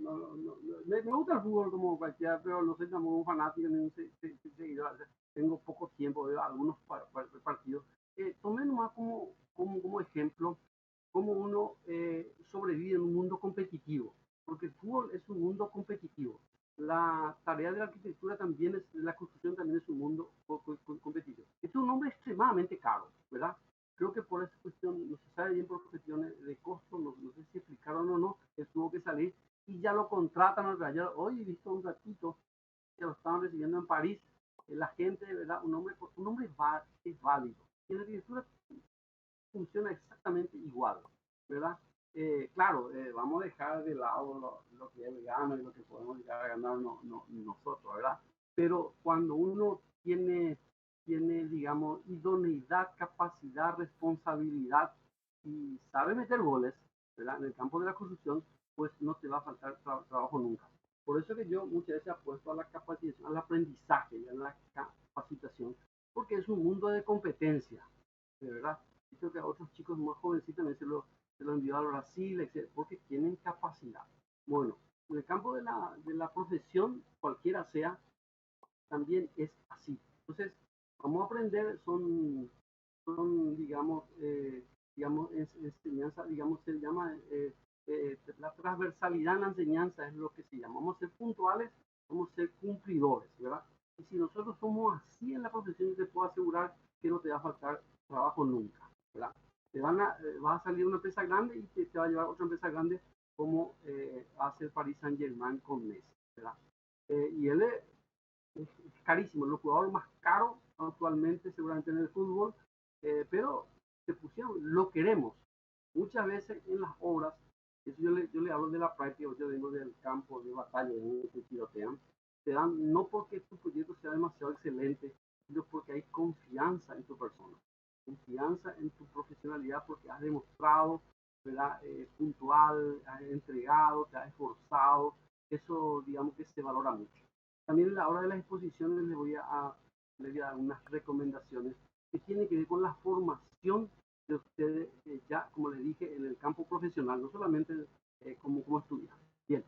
Speaker 1: me gusta el fútbol como cualquiera, pero no soy tampoco un fanático ni un seguidor. Tengo poco tiempo, veo algunos partidos. Tomé nomás como ejemplo cómo uno sobrevive en un mundo competitivo, porque el fútbol es un mundo competitivo. La tarea de la arquitectura también es, la construcción también es un mundo competitivo. Es un hombre extremadamente caro, ¿verdad? Creo que por esa cuestión, no se sabe bien por cuestiones de costo, no sé si explicaron o no, él tuvo que salir y ya lo contratan al Rayo. Hoy he visto un ratito que lo estaban recibiendo en París, la gente, ¿verdad? Un hombre es válido. Y en la arquitectura funciona exactamente igual, ¿verdad? Claro, vamos a dejar de lado lo que él gana y lo que podemos llegar a ganar nosotros, ¿verdad? Pero cuando uno tiene, digamos, idoneidad, capacidad, responsabilidad y sabe meter goles, ¿verdad? En el campo de la construcción, pues no te va a faltar trabajo nunca. Por eso que yo muchas veces apuesto a la capacitación, al aprendizaje y a la capacitación, porque es un mundo de competencia, de verdad. Creo que a otros chicos más jovencitos también se lo envió a Brasil, etc., porque tienen capacidad. Bueno, en el campo de la profesión, cualquiera sea, también es así. Entonces, vamos a aprender, digamos, enseñanza, digamos, se llama la transversalidad en la enseñanza, es lo que se llama. Vamos a ser puntuales, vamos a ser cumplidores, ¿verdad? Y si nosotros somos así en la profesión, te puedo asegurar que no te va a faltar trabajo nunca, ¿verdad? Vas a salir una empresa grande y te va a llevar a otra empresa grande como hace el Paris Saint-Germain con Messi, ¿verdad? Y él es carísimo, los jugadores más caros actualmente seguramente en el fútbol, pero se pusieron, lo queremos. Muchas veces en las obras, eso yo le hablo de la práctica, yo vengo del campo de batalla, en el que tirotean, te dan no porque tu proyecto sea demasiado excelente, sino porque hay confianza en tu persona, confianza en tu profesionalidad porque has demostrado, ¿verdad? Puntual, has entregado, te has esforzado, eso digamos que se valora mucho. También a la hora de las exposiciones le voy a dar unas recomendaciones que tienen que ver con la formación de ustedes, ya como les dije, en el campo profesional, no solamente como estudiantes. Bien,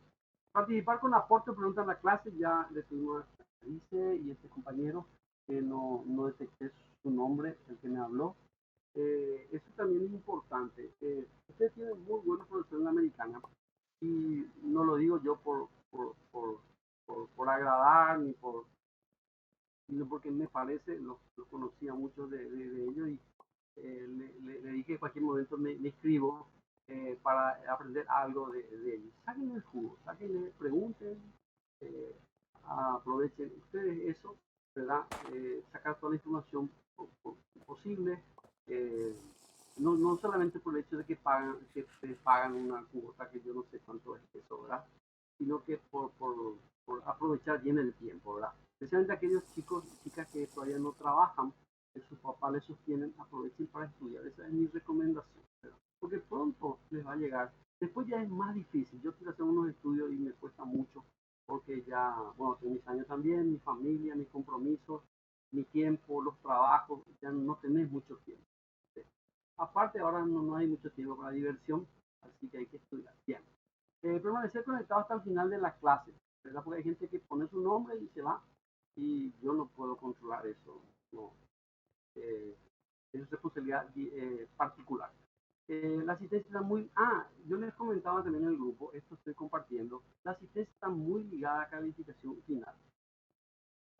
Speaker 1: participar con aporte, pregunta en la clase, ya le tuvimos a Dice y este compañero que no detecté su nombre, el que me habló. Eso también es importante. Ustedes tienen muy buenos profesores en la americana y no lo digo yo por agradar ni sino porque me parece, lo conocía mucho de ellos y le dije que en cualquier momento me escribo para aprender algo de ellos. Sáquenle el jugo, sáquenle, pregunten, eh, aprovechen ustedes eso, ¿verdad? Sacar toda la información posible. Eh, no solamente por el hecho de que te pagan una cuota que yo no sé cuánto es eso, ¿verdad? Sino que por aprovechar bien el tiempo, ¿verdad? especialmente aquellos chicos y chicas que todavía no trabajan, que sus papás les sostienen, aprovechen para estudiar. Esa es mi recomendación, ¿verdad? Porque pronto les va a llegar. Después ya es más difícil. Yo quiero hacer unos estudios y me cuesta mucho, porque ya, bueno, tengo mis años también, mi familia, mis compromisos, mi tiempo, los trabajos, ya no tenés mucho tiempo. ¿Sí? Aparte, ahora no hay mucho tiempo para diversión, así que hay que estudiar. Bien. Permanecer conectado hasta el final de la clase, ¿verdad? Porque hay gente que pone su nombre y se va, y yo no puedo controlar eso, no. Es responsabilidad particular. La asistencia está muy... yo les comentaba también en el grupo, esto estoy compartiendo, la asistencia está muy ligada a la calificación final.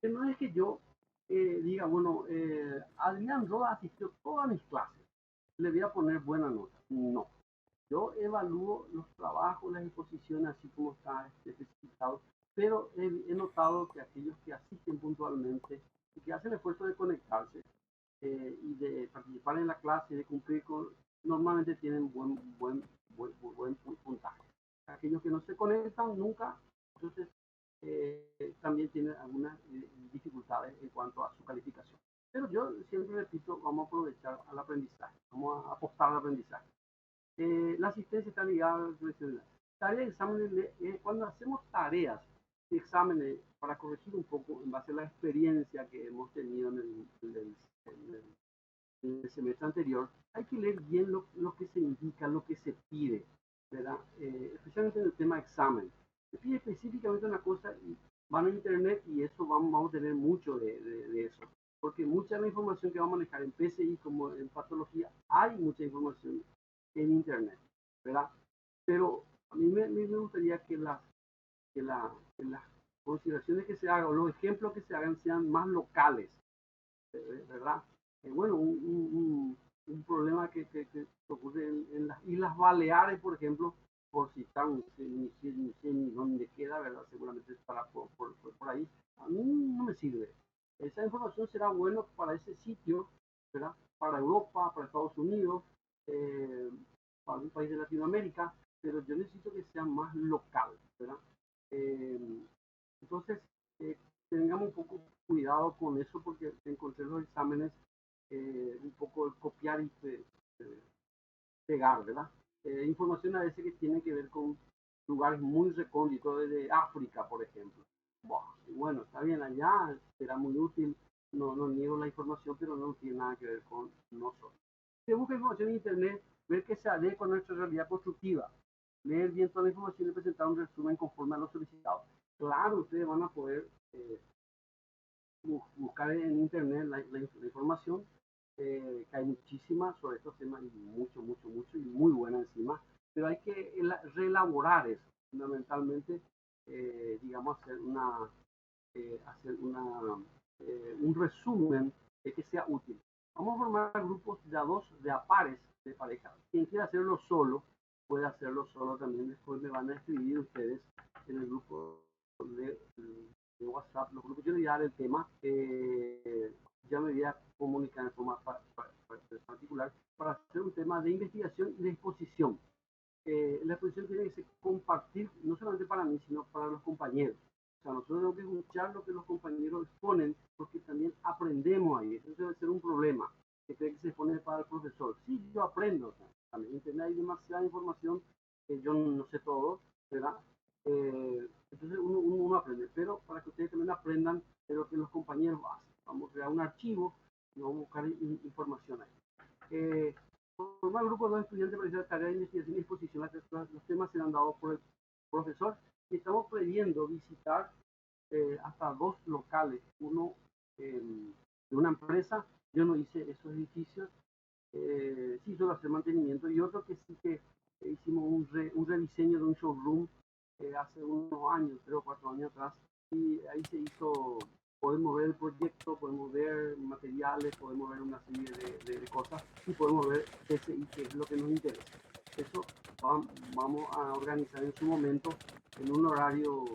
Speaker 1: Que no es que yo diga, bueno, Adrián Roa asistió todas mis clases, le voy a poner buena nota. No. Yo evalúo los trabajos, las exposiciones, así como está especificado, pero he notado que aquellos que asisten puntualmente y que hacen el esfuerzo de conectarse y de participar en la clase y de cumplir con, normalmente tienen buen puntaje. Aquellos que no se conectan nunca, entonces también tienen algunas dificultades en cuanto a su calificación. Pero yo siempre repito, vamos a aprovechar al aprendizaje, vamos a apostar al aprendizaje. La asistencia está ligada a la profesionalidad. Tareas de exámenes, cuando hacemos tareas de exámenes para corregir un poco en base a la experiencia que hemos tenido en el semestre anterior, hay que leer bien lo que se indica, lo que se pide, ¿verdad? Especialmente en el tema examen. Se pide específicamente una cosa y van a internet y eso vamos a tener mucho de eso. Porque mucha de la información que vamos a manejar en PCI como en patología, hay mucha información en internet, ¿verdad? Pero a mí me gustaría que las consideraciones que se hagan o los ejemplos que se hagan sean más locales, ¿verdad? Bueno, un problema que ocurre en las Islas Baleares, por ejemplo, por citar, no sé ni dónde queda, ¿verdad? Seguramente estará por ahí. A mí no me sirve. Esa información será buena para ese sitio, ¿verdad? Para Europa, para Estados Unidos, para un país de Latinoamérica, pero yo necesito que sea más local, ¿verdad? Eh, entonces, eh, tengamos un poco cuidado con eso porque encontré los exámenes un poco el copiar y pegar, ¿verdad? Información a veces que tiene que ver con lugares muy recónditos desde África, por ejemplo. Bueno, está bien, allá será muy útil, no niego la información, pero no tiene nada que ver con nosotros. Se busca información en Internet, ver que se adecua a nuestra realidad constructiva, leer bien toda la información y presentar un resumen conforme a lo solicitado. Claro, ustedes van a poder buscar en internet la información, que hay muchísima sobre estos temas y mucho y muy buena encima, pero hay que reelaborar eso, fundamentalmente, digamos, hacer un resumen que sea útil. Vamos a formar grupos de a pares de pareja. Quien quiera hacerlo solo, puede hacerlo solo también. Después me van a escribir ustedes en el grupo de WhatsApp, los grupos. Yo le voy a dar el tema, ya me voy a comunicar en forma particular para hacer un tema de investigación y de exposición. La exposición tiene que ser compartir, no solamente para mí, sino para los compañeros. O sea, nosotros tenemos que escuchar lo que los compañeros exponen, porque también aprendemos ahí. Eso debe ser un problema, que cree que se expone para el profesor. Sí, yo aprendo. O sea, también en internet hay demasiada información que yo no sé todo, ¿verdad? Entonces uno aprende, pero para que ustedes también aprendan de lo que los compañeros hacen. Vamos a crear un archivo y vamos a buscar información ahí. Formar grupos de estudiantes para realizar tareas de investigación y exposición. Los temas serán dados por el profesor y estamos previendo visitar hasta 2 locales. Uno de una empresa, yo no hice esos edificios, sí solo hacer mantenimiento, y otro que sí que hicimos un rediseño de un showroom hace unos años, 3 o 4 años atrás, y ahí se hizo, podemos ver el proyecto, podemos ver materiales, podemos ver una serie de cosas y podemos ver PCI, que es lo que nos interesa. Eso vamos a organizar en su momento en un horario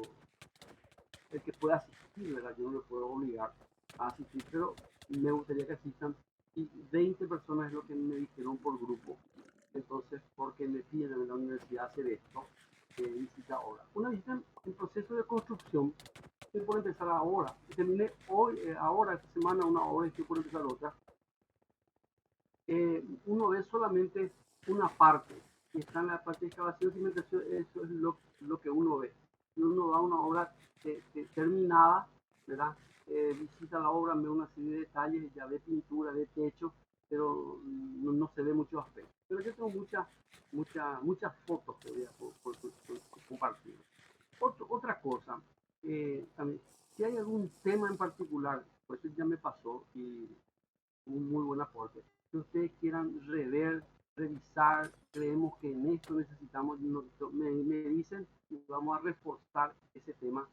Speaker 1: el que pueda asistir, ¿verdad? Yo no le puedo obligar a asistir, pero me gustaría que asistan, y 20 personas es lo que me dijeron por grupo. Entonces, porque me piden en la universidad hacer esto, visita obra. Una visita en proceso de construcción, estoy por empezar ahora, terminé hoy, ahora, esta semana, una obra y estoy por empezar otra. Uno ve solamente una parte, que está en la parte de excavación y cimentación, eso es lo que uno ve. Y uno va a una obra terminada, ¿verdad? Visita la obra, ve una serie de detalles, ya ve pintura, ve techo, pero no se ve muchos aspectos. Pero yo tengo muchas fotos que voy a compartir. Otra cosa, también, si hay algún tema en particular, pues eso ya me pasó y un muy buen aporte. Si ustedes quieran revisar, creemos que en esto necesitamos, me dicen y vamos a reforzar ese tema,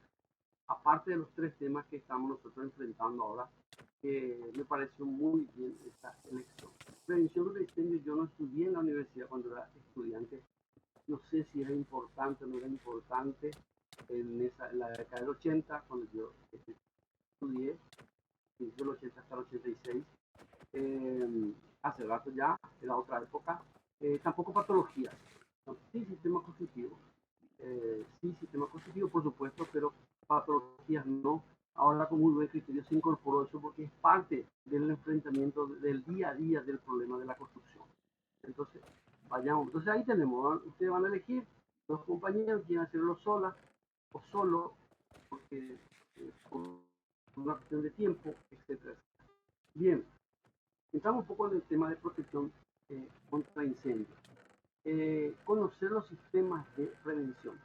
Speaker 1: aparte de los 3 temas que estamos nosotros enfrentando ahora, que me pareció muy bien esta elección. Prevención de incendios, yo no estudié en la universidad cuando era estudiante, no sé si era importante o no era importante en la década del 80, cuando yo estudié, desde el 80 hasta el 86, hace rato ya, era otra época, tampoco patologías, ¿no? Sí sistema constitutivo, por supuesto, pero patologías no. Ahora con muy buen criterio se incorporó eso porque es parte del enfrentamiento del día a día del problema de la construcción. Entonces, vayamos. Entonces ahí tenemos, ustedes van a elegir 2 compañeros, quieren hacerlo sola o solo, porque por una cuestión de tiempo, etcétera. Bien, entramos un poco en el tema de protección contra incendios. Conocer los sistemas de prevención.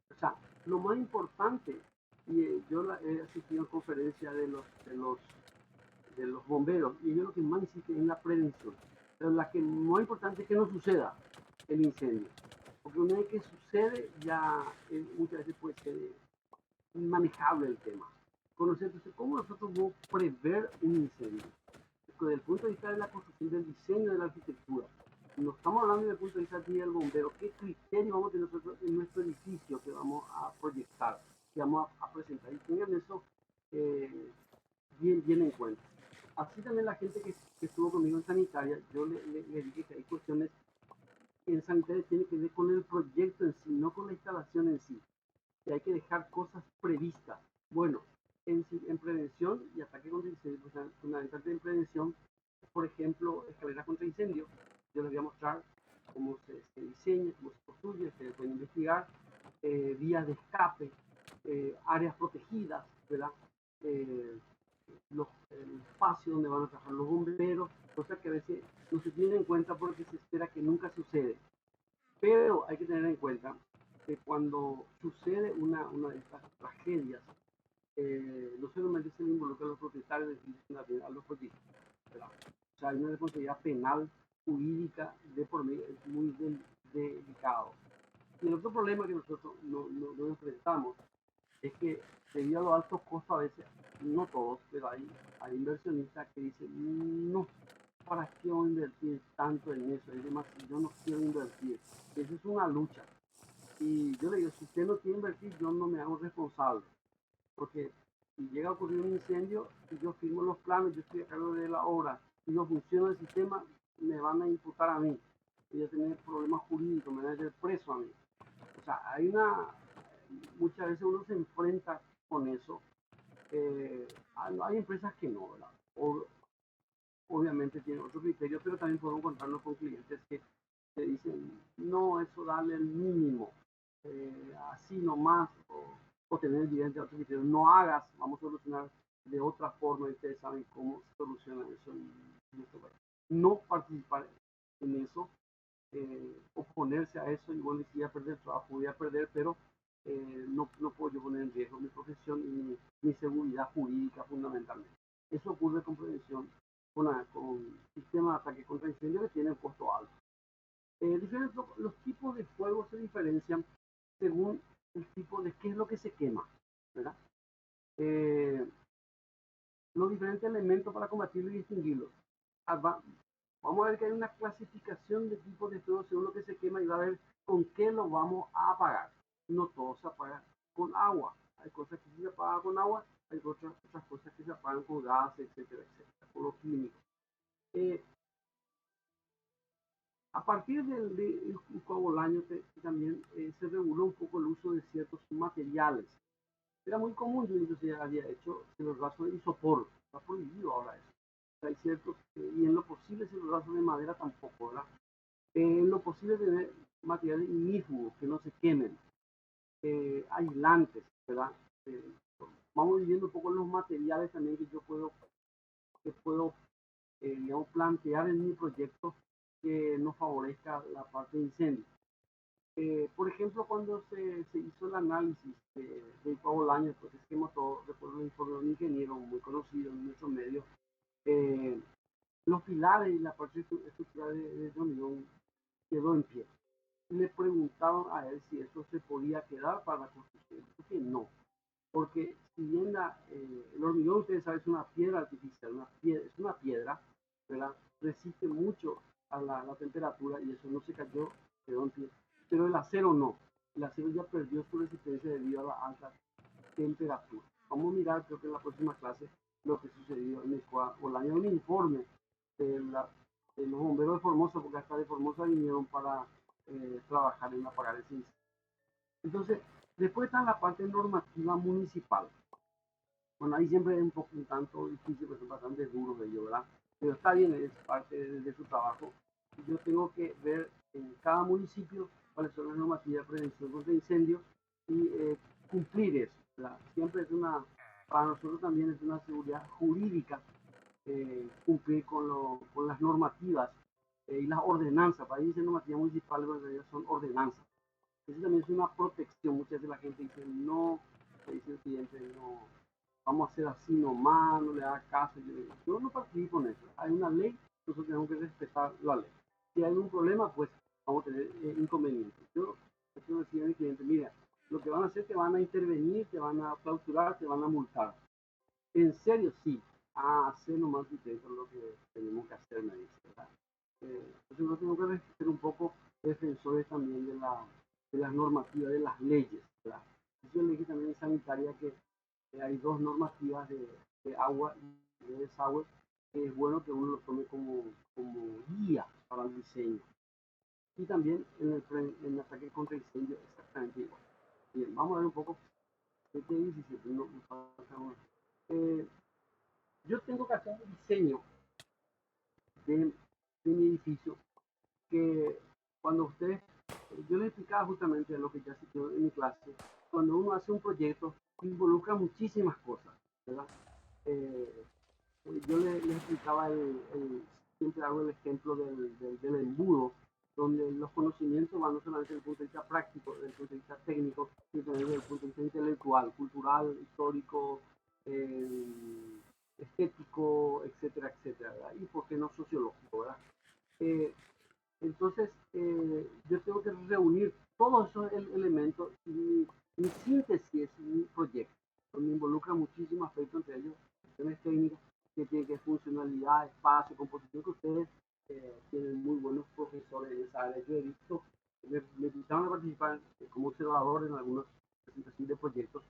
Speaker 1: O sea, lo más importante, y yo he asistido a conferencias de los bomberos, y ellos lo que más insisten en la prevención. Pero la que más importante es que no suceda el incendio. Porque una vez que sucede, ya muchas veces puede ser inmanejable el tema. Conocer entonces cómo nosotros podemos prever un incendio. Desde el punto de vista de la construcción, del diseño de la arquitectura. No estamos hablando desde el punto de vista del bombero, qué criterio vamos a tener nosotros en nuestro edificio que vamos a proyectar, que vamos a presentar. Y tengan eso bien en cuenta. Así también la gente que estuvo conmigo en sanitaria, yo le dije que hay cuestiones que en sanitaria tienen que ver con el proyecto en sí, no con la instalación en sí. Que hay que dejar cosas previstas. Bueno, en prevención y ataque contra incendios, fundamentalmente en prevención, por ejemplo, escaleras contra incendios. Yo les voy a mostrar cómo se diseña, cómo se construye, se puede investigar, vías de escape, áreas protegidas, ¿verdad? El espacio donde van a trabajar los bomberos, cosas que a veces no se tienen en cuenta porque se espera que nunca sucede. Pero hay que tener en cuenta que cuando sucede una de estas tragedias, no solamente se le involucra a los propietarios, sino también a los proyectos. O sea, hay una responsabilidad penal, jurídica, de por medio, es muy delicado. Y el otro problema que nosotros no enfrentamos es que debido a los altos costos, a veces, no todos, pero hay inversionistas que dicen, no, ¿para qué voy a invertir tanto en eso? Es demasiado, yo no quiero invertir. Esa es una lucha. Y yo le digo, si usted no quiere invertir, yo no me hago responsable. Porque si llega a ocurrir un incendio y yo firmo los planos, yo estoy a cargo de la obra y no funciona el sistema, me van a imputar a mí. Voy a tener problemas jurídicos, me van a hacer preso a mí. O sea, muchas veces uno se enfrenta con eso. Hay empresas que no, ¿verdad? Obviamente tienen otro criterio, pero también podemos encontrarnos con clientes que te dicen, no, eso dale el mínimo, así nomás, o tener evidencia de otro criterio, no hagas, vamos a solucionar de otra forma, y ustedes saben cómo se soluciona eso en este país. No participar en eso, oponerse a eso, y bueno, si voy a perder trabajo, voy a perder, pero no puedo yo poner en riesgo mi profesión y mi seguridad jurídica fundamentalmente. Eso ocurre con prevención, con sistemas de ataque contra incendios que tienen costo alto. Los tipos de fuego se diferencian según el tipo de qué es lo que se quema, ¿verdad? Los diferentes elementos para combatirlo y distinguirlos. Vamos a ver que hay una clasificación de tipos de fuego según lo que se quema y va a ver con qué lo vamos a apagar. No todo se apaga con agua. Hay cosas que se apagan con agua, hay otras cosas que se apagan con gas, etcétera, con los químicos. partir del Bolaño también se reguló un poco el uso de ciertos materiales. Era muy común, yo inclusive había hecho celulloso de isopor, está prohibido ahora eso. Hay ciertos, y en lo posible celulloso de madera tampoco, ¿verdad? En lo posible tener materiales ignífugos que no se quemen, aislantes, ¿verdad? Vamos viviendo un poco los materiales también que yo puedo digamos, plantear en mi proyecto que nos favorezca la parte de incendio. Por ejemplo, cuando se hizo el análisis de Bolaño, pues es que todo, recuerdo el informe de un ingeniero muy conocido en nuestro medio, los pilares y la parte estructural de hormigón quedó en pie. Le preguntaban a él si eso se podía quedar para la construcción. Dijo que no, porque si bien el hormigón, ustedes saben, es una piedra artificial, es una piedra, ¿verdad? Resiste mucho a la temperatura y eso no se cayó, quedó en pie. Pero el acero no. El acero ya perdió su resistencia debido a la alta temperatura. Vamos a mirar, creo que en la próxima clase, lo que sucedió en el Bolaño, un informe de, de los bomberos de Formosa, porque hasta de Formosa vinieron para trabajar en apagar ese incendio. Entonces, después está la parte normativa municipal. Bueno, ahí siempre es un tanto difícil, porque son bastante duros de ello, ¿verdad? Pero está bien, es parte de su trabajo. Yo tengo que ver en cada municipio cuáles son las normativas de prevención contra incendios y cumplir eso, ¿verdad? Siempre es para nosotros también es una seguridad jurídica cumplir con las normativas y las ordenanzas. Para ahí dicen normativas municipales, pero en realidad son ordenanzas. Eso también es una protección. Muchas veces la gente dice, no, dice el cliente, no, vamos a hacer así nomás, no le haga caso. Yo no participo en eso. Hay una ley, nosotros tenemos que respetar la ley. Si hay un problema, pues vamos a tener inconvenientes. Yo quiero decir a mi cliente, mira, lo que van a hacer, te van a intervenir, te van a clausurar, te van a multar. En serio, sí. Hacer nomás y eso es lo que tenemos que hacer, me dice, ¿verdad? Entonces yo tengo que ser un poco defensores también de las normativas, de las leyes, ¿verdad? Yo le dije también en sanitaria que hay dos normativas de agua y de desagüe, que es bueno que uno lo tome como guía para el diseño. Y también en el ataque contra incendio, exactamente igual. Bien, vamos a ver un poco. 17, no, me falta uno. Yo tengo que hacer un diseño de mi edificio que cuando ustedes, yo les explicaba justamente lo que ya se quedó en mi clase, cuando uno hace un proyecto involucra muchísimas cosas, ¿verdad? Yo les explicaba, siempre hago el ejemplo del embudo, donde los conocimientos van no solamente desde el punto de vista práctico, desde el punto de vista técnico, sino también desde el punto de vista intelectual, cultural, histórico, estético, etcétera, etcétera, ¿verdad? Y por qué no sociológico, ¿verdad? Entonces, yo tengo que reunir todos esos elementos y mi síntesis es mi proyecto, donde involucra muchísimos aspectos, entre ellos cuestiones técnicas, que tienen que ver funcionalidad, espacio, composición, que ustedes tienen muy buenos profesores en esa área. Yo he visto, me invitaron a participar como observador en algunas presentaciones de proyectos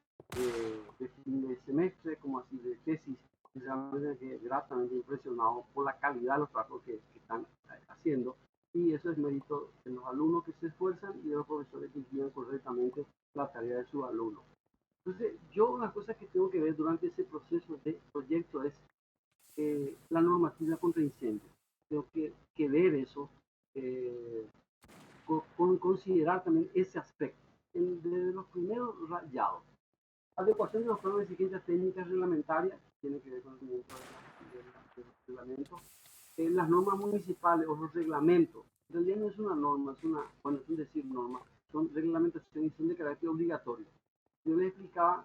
Speaker 1: de fin de semestre, como así de tesis, y realmente quedé gratamente impresionado por la calidad de los trabajos que están haciendo. Y eso es mérito de los alumnos que se esfuerzan y de los profesores que guían correctamente la tarea de sus alumnos. Entonces, yo una cosa que tengo que ver durante ese proceso de proyecto es la normativa contra incendios. Tengo que ver eso, considerar también ese aspecto. Desde los primeros rayados, adecuación de los planos de exigencias técnicas reglamentarias, tiene que ver con el conocimiento de los reglamentos, las normas municipales o los reglamentos. En realidad no es una norma, es una, bueno, es un decir norma, son reglamentaciones y son de carácter obligatorio. Yo les explicaba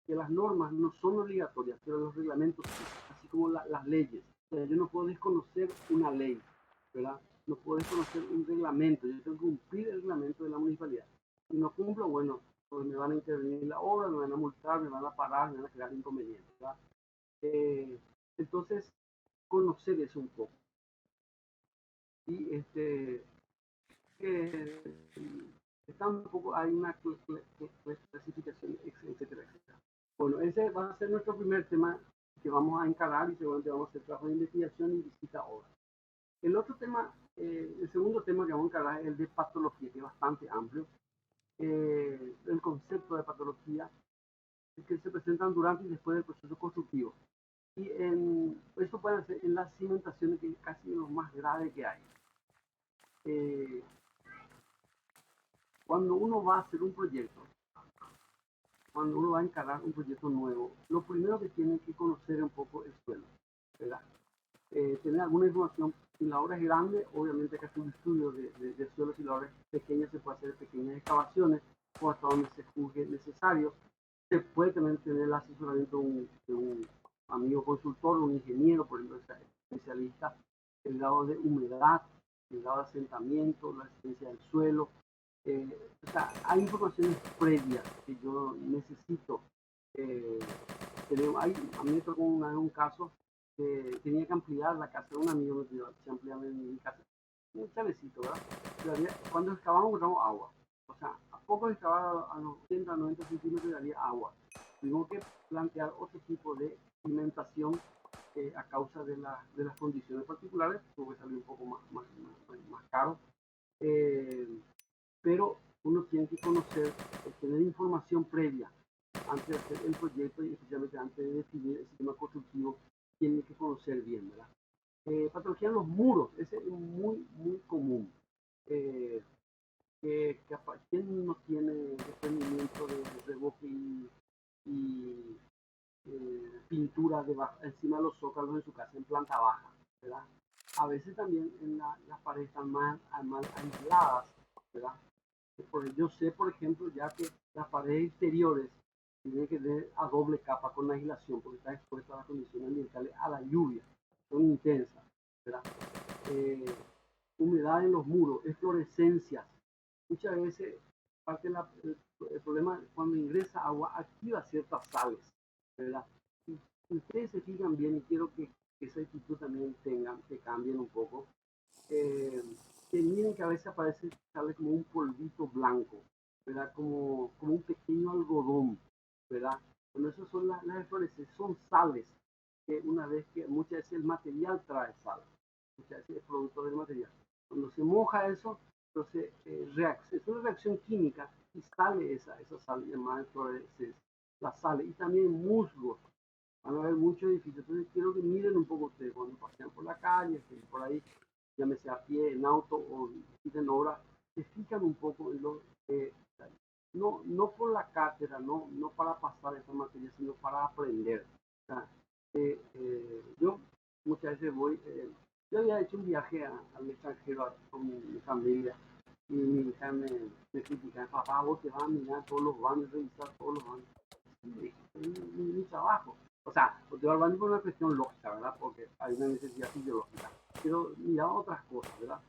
Speaker 1: que las normas no son obligatorias, pero los reglamentos sí, así como las leyes. O sea, yo no puedo desconocer una ley, ¿verdad? No puedo desconocer un reglamento, yo tengo que cumplir el reglamento de la municipalidad. Si no cumplo, bueno, pues me van a intervenir en la obra, me van a multar, me van a parar, me van a crear inconvenientes, ¿verdad? Entonces, conocer eso un poco. Y está un poco, hay una clasificación, etcétera, etcétera. Bueno, ese va a ser nuestro primer tema que vamos a encarar y seguramente vamos a hacer trabajo de investigación y visita a obra. El otro tema, el segundo tema que vamos a encarar es el de patología, que es bastante amplio. El concepto de patología es que se presentan durante y después del proceso constructivo. Y esto puede ser en las cimentaciones, que es casi lo más grave que hay. Cuando uno va a hacer un proyecto, cuando uno va a encarar un proyecto nuevo, lo primero que tiene que conocer un poco el suelo, ¿verdad? Tener alguna información. Si la obra es grande, obviamente hay que hacer un estudio de suelo. Si la obra es pequeña, se puede hacer pequeñas excavaciones o hasta donde se juzgue necesario. Se puede también tener el asesoramiento de un amigo consultor, un ingeniero, por ejemplo, especialista, el grado de humedad, el grado de asentamiento, la existencia del suelo. O sea, hay informaciones previas que yo necesito tener. A mí me tocó un caso que tenía que ampliar la casa de un amigo, me pidió que ampliara mi casa, un chalecito, ¿verdad? Pero cuando excavamos encontramos agua. O sea, a poco excavaba a los 80, 90 centímetros daría agua. Tuvimos que plantear otro tipo de cimentación a causa de las condiciones particulares, tuvo que salir un poco más caro. Pero uno tiene que conocer, tener información previa antes de hacer el proyecto y especialmente antes de definir el sistema constructivo, tiene que conocer bien, ¿verdad? Patología en los muros, ese es muy, muy común. ¿Quién no tiene desprendimiento de revoque y pintura encima de los zócalos de su casa en planta baja, ¿verdad? A veces también en las paredes están más aisladas, ¿verdad? Yo sé, por ejemplo, ya que las paredes exteriores tienen que tener a doble capa con la aislación porque están expuestas a las condiciones ambientales, a la lluvia, son intensas, ¿verdad? Humedad en los muros, eflorescencias. Muchas veces el problema cuando ingresa agua activa ciertas sales, ¿verdad? Si ustedes se fijan bien, y quiero que esa actitud también tengan, que cambien un poco, que miren que a veces aparece, sale como un polvito blanco, ¿verdad? Como un pequeño algodón, ¿verdad? Bueno, esas son las eflorescencias, son sales, que una vez que muchas veces el material trae sal, muchas veces es producto del material. Cuando se moja eso, entonces es una reacción química y sale esa sal llamada eflorescencia, la sale, y también musgos. Van a haber muchos edificios, entonces quiero que miren un poco ustedes cuando pasean por la calle, estén por ahí, llámese a pie, en auto o en obra, se fijan un poco en lo no por la cátedra, no para pasar esa materia, sino para aprender. O sea, yo muchas veces yo había hecho un viaje al extranjero con mi familia y mi hija me criticaba, papá, vos te vas a mirar todos los baños, revisar todos los baños. Mi trabajo. O sea, te va al baño por una cuestión lógica, ¿verdad? Porque hay una necesidad fisiológica. Pero miraba otras cosas, ¿verdad?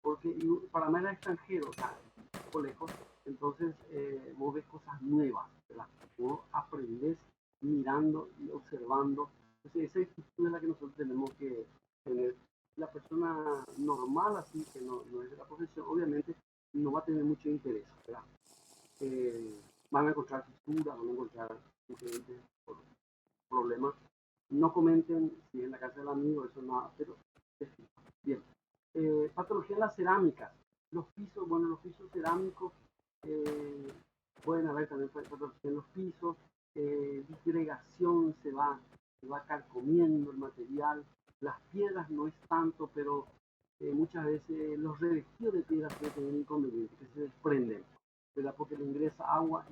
Speaker 1: Porque para mí era extranjero, o sea, un poco lejos, entonces vos ves cosas nuevas, ¿verdad? Vos aprendés mirando y observando. Entonces, esa actitud es la que nosotros tenemos que tener. La persona normal, así que no es de la profesión, obviamente no va a tener mucho interés, ¿verdad? Van a encontrar fisuras, van a encontrar diferentes problemas. No comenten si en la casa del amigo, eso nada, pero bien. Patología en las cerámicas. Los pisos, bueno, los pisos cerámicos pueden haber también patología en los pisos. Disgregación, se va carcomiendo el material. Las piedras no es tanto, pero muchas veces los revestidos de piedras pueden tener inconvenientes, que se desprenden, ¿verdad? Porque le ingresa agua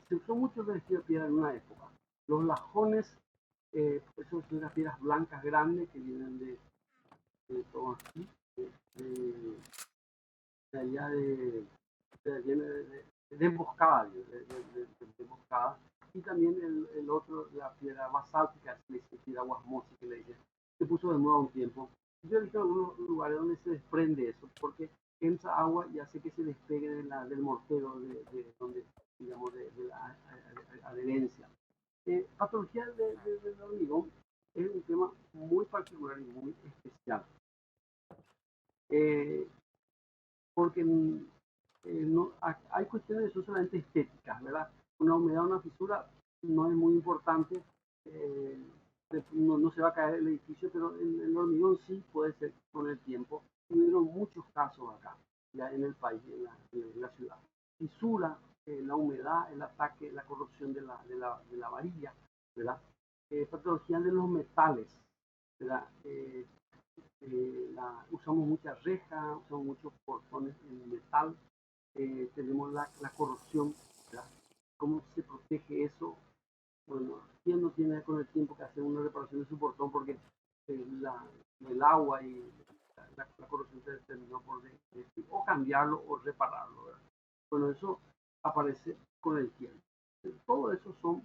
Speaker 1: se usó mucho el revestido de piedra en una época. Los lajones, son unas piedras blancas grandes que vienen de todo aquí, de allá de emboscada, de emboscada. Y también el otro, la piedra basáltica, piedra guasmosa, que le dije, se puso de moda un tiempo. Yo he visto algunos lugares donde se desprende eso, porque entra agua y hace que se despegue del mortero, donde, digamos, de la adherencia. Patología del hormigón es un tema muy particular y muy especial. Porque no, hay cuestiones que son solamente estéticas, ¿verdad? Una humedad, una fisura no es muy importante. no se va a caer el edificio, pero el hormigón sí puede ser con el tiempo. Hubieron muchos casos acá, ya en el país, en la ciudad. Fisura, la humedad, el ataque, la corrupción de la varilla, ¿verdad? Patología de los metales, ¿verdad? Usamos muchas rejas, usamos muchos portones en metal, tenemos la corrosión, ¿verdad? ¿Cómo se protege eso? Bueno, ¿quién no tiene con el tiempo que hacer una reparación de su portón porque el agua y la corrosión se terminó por o cambiarlo o repararlo, ¿verdad? Bueno, eso aparece con el tiempo. Todo eso son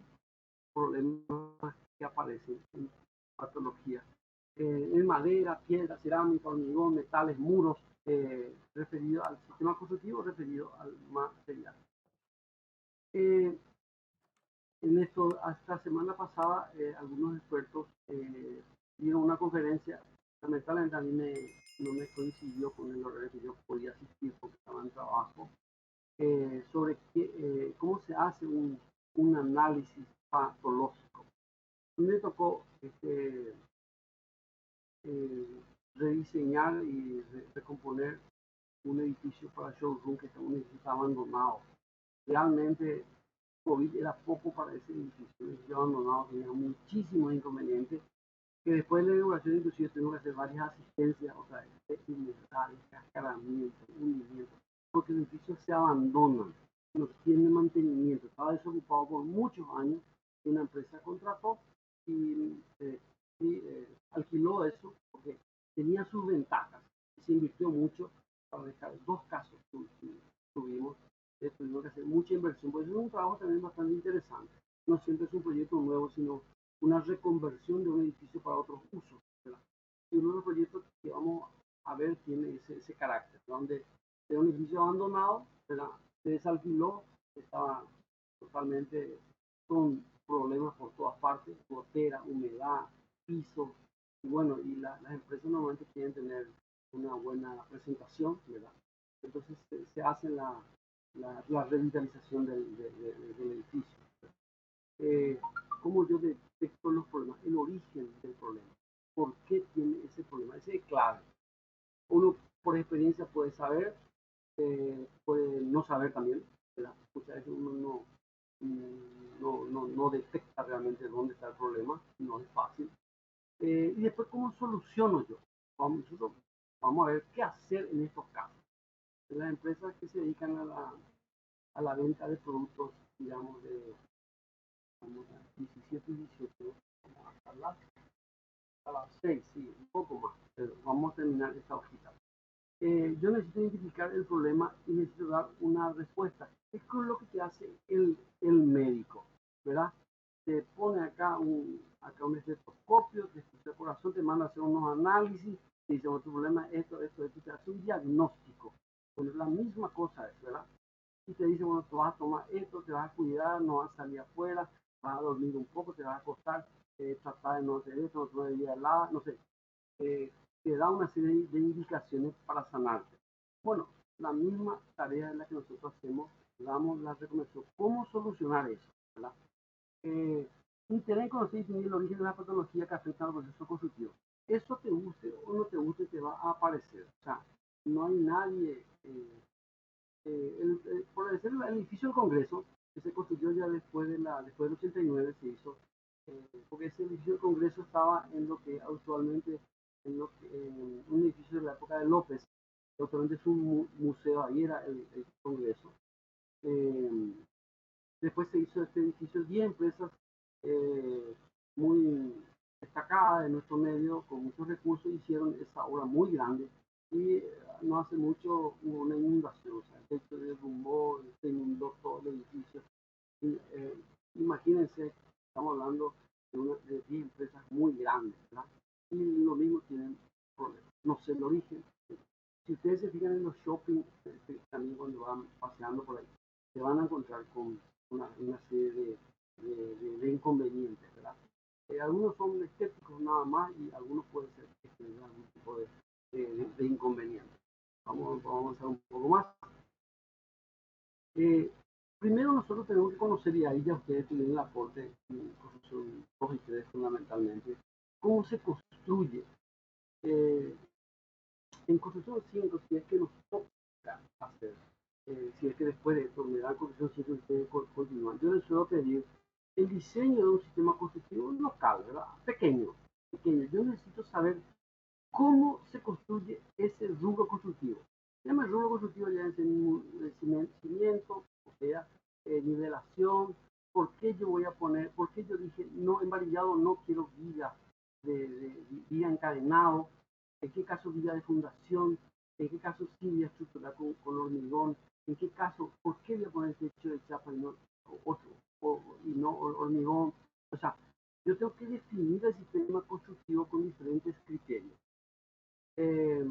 Speaker 1: problemas que aparecen en patología. En madera, piedra, cerámica, hormigón, metales, muros, referido al sistema constructivo, referido al material. En esto, hasta semana pasada, algunos expertos dieron una conferencia. Lamentablemente a mí no me coincidió con el horario que yo podía asistir porque estaba en trabajo, sobre cómo se hace un análisis patológico. Me tocó rediseñar y recomponer un edificio para showroom que un edificio abandonado. Realmente COVID era poco para ese edificio abandonado, tenía muchísimos inconvenientes, que después de la inauguración inclusive tuvimos que hacer varias asistencias, o sea, humedades, cascaramientos, hundimientos, porque el edificio se abandona, no tiene mantenimiento, estaba desocupado por muchos años, una empresa contrató y alquiló eso porque tenía sus ventajas, se invirtió mucho para dejar dos casos tuvimos que hacer mucha inversión, pues es un trabajo también bastante interesante. No siempre es un proyecto nuevo, sino una reconversión de un edificio para otros usos, ¿verdad? Y uno de los proyectos que vamos a ver tiene ese carácter, donde era un edificio abandonado, ¿verdad? Se desalquiló, estaba totalmente con problemas por todas partes, gotera, humedad, piso, y bueno, y las empresas normalmente quieren tener una buena presentación, ¿verdad? Entonces se hace la revitalización del edificio. ¿Cómo yo detecto los problemas? El origen del problema. ¿Por qué tiene ese problema? Ese es clave. Uno por experiencia puede saber, puede no saber también, ¿verdad? Muchas veces uno no detecta realmente dónde está el problema, no es fácil. Y después, ¿cómo soluciono yo? Nosotros vamos a ver qué hacer en estos casos. Las empresas que se dedican a la venta de productos, digamos, de 17 y 18, a las 6, sí, un poco más, pero vamos a terminar esta hojita. Yo necesito identificar el problema y necesito dar una respuesta. Esto es lo que te hace el médico, ¿verdad? Te pone acá un estetoscopio, te escucha el corazón, te manda a hacer unos análisis, te dice, bueno, tu problema es esto, te hace un diagnóstico. Bueno, la misma cosa es, ¿verdad? Y te dice, bueno, tú vas a tomar esto, te vas a cuidar, no vas a salir afuera, vas a dormir un poco, te vas a acostar, tratar de no hacer esto, no tomar bebida helada, no sé. Te da una serie de indicaciones para sanarte. Bueno, la misma tarea es la que nosotros hacemos, damos la recomendación. ¿Cómo solucionar eso? ¿Verdad? Y tener conocer y definir el origen de la patología que afecta al proceso constructivo. Eso te guste o no te guste, te va a aparecer. O sea, no hay nadie por decirlo, el edificio del Congreso, que se construyó ya después del 89, se hizo, porque ese edificio del Congreso estaba en lo que actualmente, un edificio de la época de López, que actualmente es un museo, ahí era el Congreso. Eh, Después se hizo este edificio, 10 empresas muy destacadas en nuestro medio, con muchos recursos, hicieron esa obra muy grande y no hace mucho hubo una inundación, o sea, el techo derrumbó, se inundó todo el edificio. Y, imagínense, estamos hablando de 10 empresas muy grandes, ¿verdad? Y lo mismo tienen problemas. No sé el origen. Si ustedes se fijan en los shopping, también cuando van paseando por ahí, se van a encontrar con una serie de inconvenientes, ¿verdad? Algunos son estéticos nada más y algunos pueden ser que tengan algún tipo de inconveniente. Vamos a avanzar un poco más. primero nosotros tenemos que conocer, y ahí ya ustedes tienen el aporte en construcción 2 y 3 fundamentalmente, cómo se construye. En construcción 5, si es que nos toca hacer, si es que después de esto me dan construcción 5 y ustedes continúan, yo les suelo pedir el diseño de un sistema constructivo local, ¿verdad? Pequeño, pequeño. Yo necesito saber cómo se construye ese rubro constructivo. Se llama el rubro constructivo ya en cimiento, o sea, nivelación, por qué yo voy a poner, por qué yo dije, no, envarillado no quiero viga, de viga encadenado, en qué caso viga de fundación, en qué caso sí voy a estructurar con hormigón, en qué caso, por qué voy a poner techo de chapa y no otro, y no hormigón. O sea, yo tengo que definir el sistema constructivo con diferentes criterios. Eh,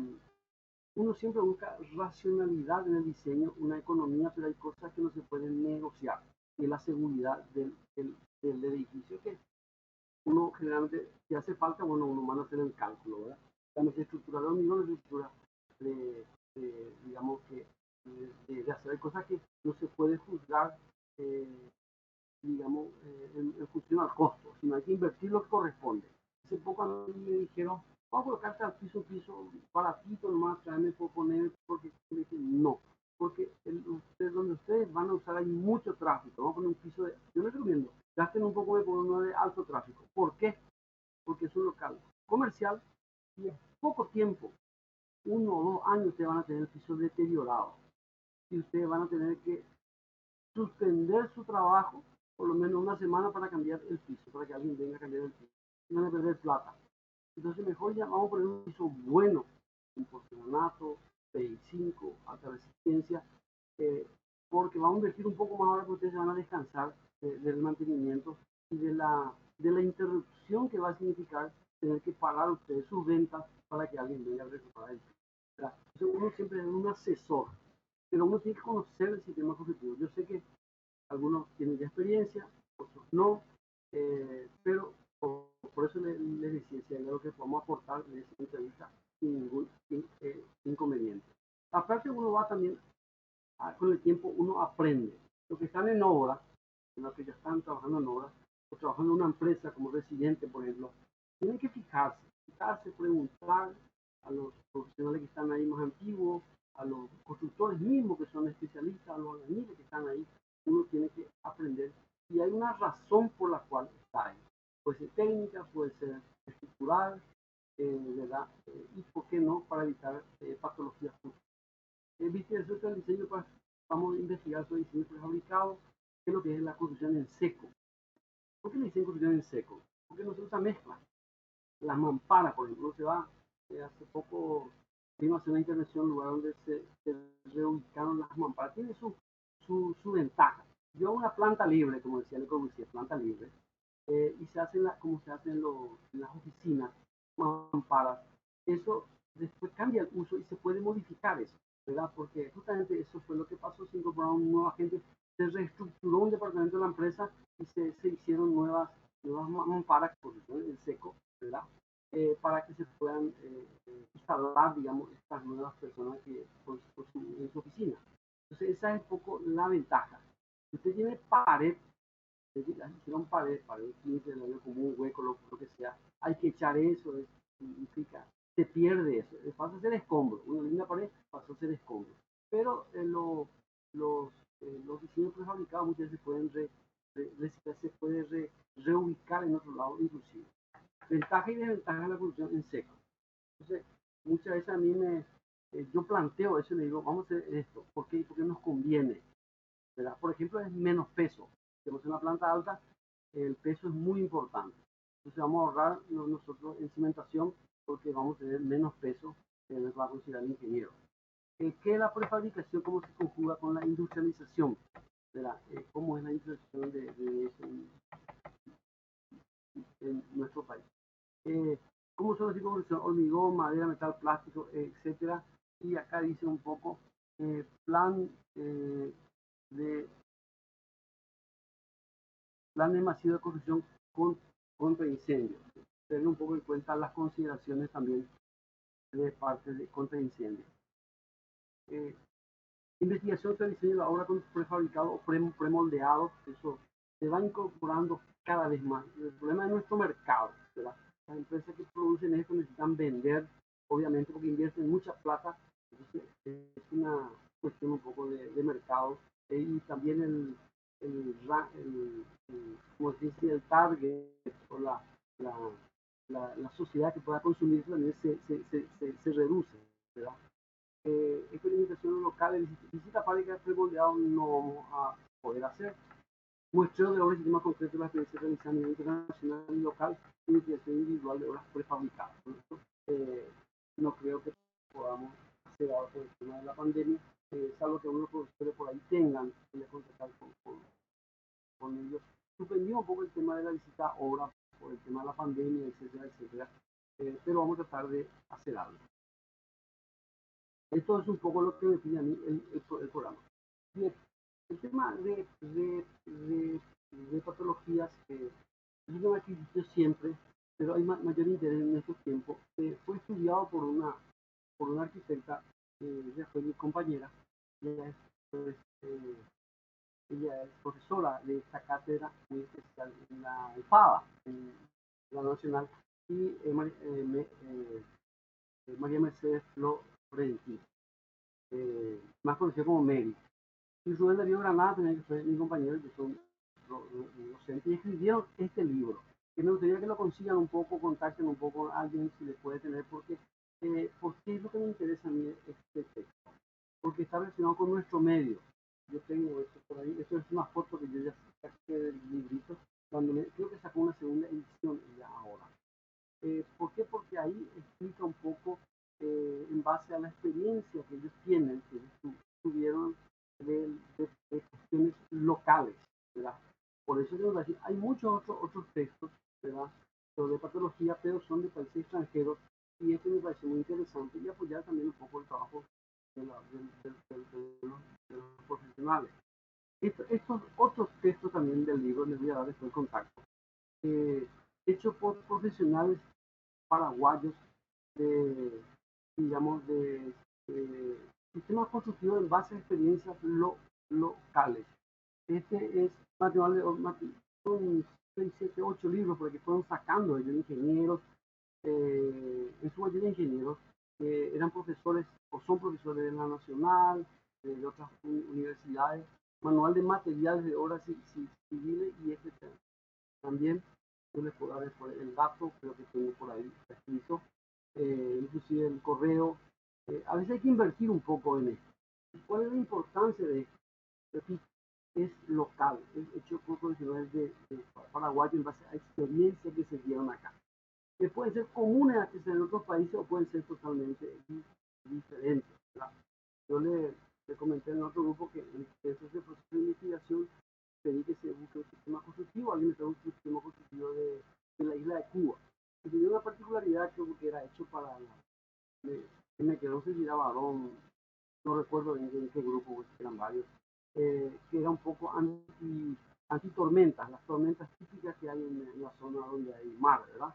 Speaker 1: Uno siempre busca racionalidad en el diseño, una economía, pero hay cosas que no se pueden negociar. Y la seguridad del edificio, que uno generalmente, si hace falta, bueno, uno manda a hacer el cálculo, ¿verdad? También se estructura de hormigón, se estructura digamos que, de hacer cosas que no se puede juzgar, digamos, en función al costo, sino hay que invertir lo que corresponde. Hace poco a mí me dijeron, vamos a colocarte al piso, baratito nomás, tráeme por poner, porque dije, no, porque donde ustedes van a usar hay mucho tráfico, vamos a poner un piso de, yo les recomiendo, gasten un poco de por uno de alto tráfico. ¿Por qué? Porque es un local comercial y en poco tiempo, 1 o 2 años, ustedes van a tener el piso deteriorado y ustedes van a tener que suspender su trabajo por lo menos una semana para cambiar el piso, para que alguien venga a cambiar el piso. Y van a perder plata. Entonces mejor ya vamos a poner un piso bueno, un porcelanato, PI5, alta resistencia, porque vamos a invertir un poco más ahora que ustedes se van a descansar del mantenimiento y de la interrupción que va a significar tener que parar ustedes sus ventas para que alguien venga a recuperar el piso. Entonces uno siempre es un asesor, pero uno tiene que conocer el sistema constructivo. Yo sé que algunos tienen ya experiencia, otros no, pero por eso les decía, si hay algo que podemos aportar desde ese punto de vista, sin ningún inconveniente. Aparte, uno va también, con el tiempo, uno aprende. Los que están en obra, los que ya están trabajando en obra, o trabajando en una empresa como residente, por ejemplo, tienen que fijarse, preguntar a los profesionales que están ahí más antiguos, a los constructores mismos que son especialistas, a los albañiles que están ahí. Uno tiene que aprender y hay una razón por la cual está ahí. Puede ser técnica, puede ser estructural, ¿verdad? Y por qué no, para evitar patologías futuras. Viste, eso es el diseño, pues, vamos a investigar sobre diseño prefabricado, qué es lo que es la construcción en seco. ¿Por qué le dicen construcción en seco? Porque no se usa mezcla. Las mamparas, por ejemplo, se va, hace poco vimos hacer una intervención en un lugar donde se reubicaron las mamparas. Tiene su ventaja. Yo una planta libre, como decía Le Corbusier, planta libre, y se hace como se hace en las oficinas, mamparas. Eso después cambia el uso y se puede modificar eso, ¿verdad? Porque justamente eso fue lo que pasó, se incorporaron nueva gente, se reestructuró un departamento de la empresa y se hicieron nuevas mamparas en seco, ¿verdad? Para que se puedan instalar, digamos, estas nuevas personas que en su oficina. Entonces, esa es un poco la ventaja. Si usted tiene pared, hicieron pared 15, como un hueco, lo que sea, hay que echar eso, significa, se pierde eso, pasa a ser escombro, una linda pared pasó a ser escombro. Pero los diseños prefabricados muchas veces pueden se puede reubicar en otro lado, inclusive. Ventaja y desventaja de la construcción en seco. Entonces, muchas veces a mí yo planteo eso y le digo, vamos a hacer esto, ¿por qué? Porque nos conviene, ¿verdad? Por ejemplo, es menos peso. Si tenemos una planta alta, el peso es muy importante. Entonces vamos a ahorrar nosotros en cimentación porque vamos a tener menos peso que nos va a considerar el ingeniero. ¿Qué es la prefabricación? ¿Cómo se conjuga con la industrialización? ¿Verdad? ¿Cómo es la industrialización de eso en nuestro país? ¿Cómo son los tipos de producción? Hormigón, madera, metal, plástico, etcétera. Y acá dice un poco plan de masivo de construcción contra incendios. Tener un poco en cuenta las consideraciones también de parte de contra incendios. Investigación se diseña la obra con prefabricado o premoldeado, eso se va incorporando cada vez más. El problema es nuestro mercado, ¿verdad? Las empresas que producen esto necesitan vender, obviamente, porque invierten mucha plata. Entonces, es una cuestión un poco de mercado. Y también como se dice, el target o la sociedad que pueda consumir también se reduce, ¿verdad? Experimentaciones locales, visita fábricas premoldeadas no vamos a poder hacer. Muestreo de obras y temas concretos de la experiencia realizada a nivel internacional y local, investigación individual de obras prefabricadas. Por eso, no creo que podamos hacer ahora por el tema de la pandemia, salvo que algunos profesores por ahí tengan que contactar con ellos. Suspendió un poco el tema de la visita a obra por el tema de la pandemia, etcétera, etcétera, pero vamos a tratar de hacer algo. Esto es un poco lo que me pide a mí el programa. Bien, el tema de patologías, es una que existió siempre, pero hay mayor interés en estos tiempos. Fue estudiado por una arquitecta, ella fue mi compañera, ella es, pues, ella es profesora de esta cátedra muy especial en la EFADA, en la Nacional, y María Mercedes Florenti, más conocido como Mary. Y Rubén Darío Granada, también que fue mi compañero, que son docentes, y escribieron este libro. Que me gustaría que lo consigan un poco, contacten un poco a alguien si les puede tener, porque es lo que me interesa a mí este texto, porque está relacionado con nuestro medio. Yo tengo esto por ahí, esto es una foto que yo ya saqué del librito, creo que sacó una segunda edición ya ahora. ¿Por qué? Porque ahí explica un poco, en base a la experiencia que ellos tienen, que ellos tuvieron de cuestiones locales, ¿verdad? Por eso hay muchos otros textos, ¿verdad?, sobre patología, pero son de países extranjeros, y este me parece muy interesante y apoyar también un poco el trabajo de los profesionales. Estos otros textos también del libro les voy a dar después el contacto, hechos por profesionales paraguayos digamos, de sistemas constructivos en base a experiencias locales. Este es son 6, 7, 8 libros porque fueron sacando ellos ingenieros, en su mayoría ingenieros, que eran profesores o son profesores de la Nacional, de otras universidades, manual de materiales de obras civiles, y este también yo les puedo dar el dato, creo que tengo por ahí escrito, inclusive el correo. A veces hay que invertir un poco en esto. ¿Cuál es la importancia de esto? Repito, es local, es hecho por profesionales de Paraguay en base a experiencias que se dieron acá, que pueden ser comunes a que sean en otros países o pueden ser totalmente diferentes, ¿verdad? Yo le comenté en otro grupo que en ese proceso de investigación pedí que se busque un sistema constructivo. Alguien me trajo un sistema constructivo de la isla de Cuba, que tenía una particularidad que era hecho para me quedó, no sé si era varón, no recuerdo en qué grupo, pues, eran varios, que era un poco anti tormentas, las tormentas típicas que hay en la zona donde hay mar, ¿verdad?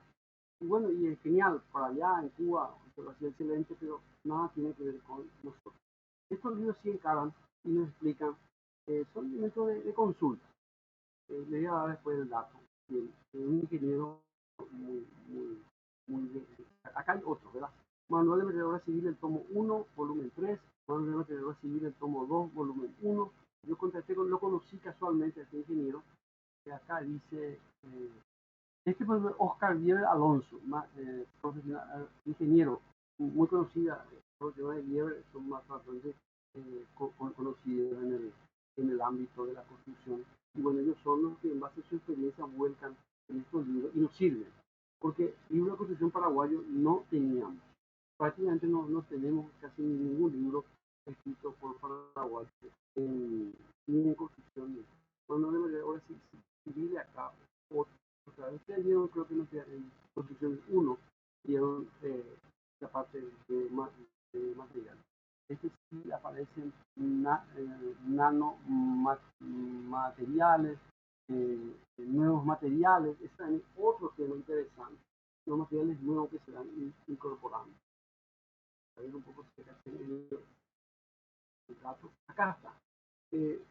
Speaker 1: Y bueno, y es genial, para allá en Cuba se lo hacía excelente, pero nada tiene que ver con nosotros. Estos libros sí encaran y nos explican, son elementos de consulta. Le voy a dar después el dato. Un ingeniero muy bien. Acá hay otro, ¿verdad? Manual de Meteorología Civil, el tomo 1, volumen 3. Manual de Meteorología Civil, el tomo 2, volumen 1. Yo lo conocí casualmente a este ingeniero, que acá dice, este fue Oscar Viever Alonso, profesional, ingeniero, muy conocida, profesional de Viever, son más bastante conocidos en el ámbito de la construcción. Y bueno, ellos son los que en base a su experiencia vuelcan en estos libros y nos sirven, porque libro de construcción paraguayo no teníamos. Prácticamente no tenemos casi ningún libro escrito por paraguayos ni en construcción. Bueno, ahora sí, civil acá, ustedes vieron, creo que en construcción 1, vieron la parte de material. Este sí aparecen nanomateriales, nuevos materiales. Este es otro tema interesante, los materiales nuevos que se van incorporando. A ver un poco si dato. Acá está.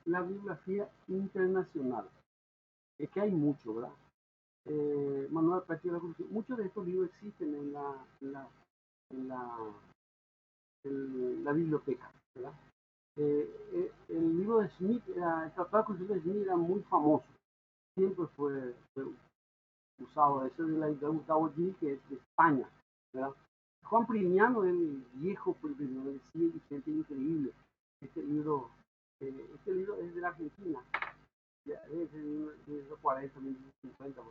Speaker 1: La bibliografía internacional. Es que hay mucho, ¿verdad? Manual práctico de la corrupción. Muchos de estos libros existen en la, en la biblioteca, ¿verdad? El libro de Smith, el Tratado de Corrupción de Smith era muy famoso. Siempre fue usado. Eso es de la editorial Gustavo Gil, que es de España, ¿verdad? Juan Primiano, el viejo Primiano, decía gente increíble. Este libro es de la Argentina, es de los 40, 50,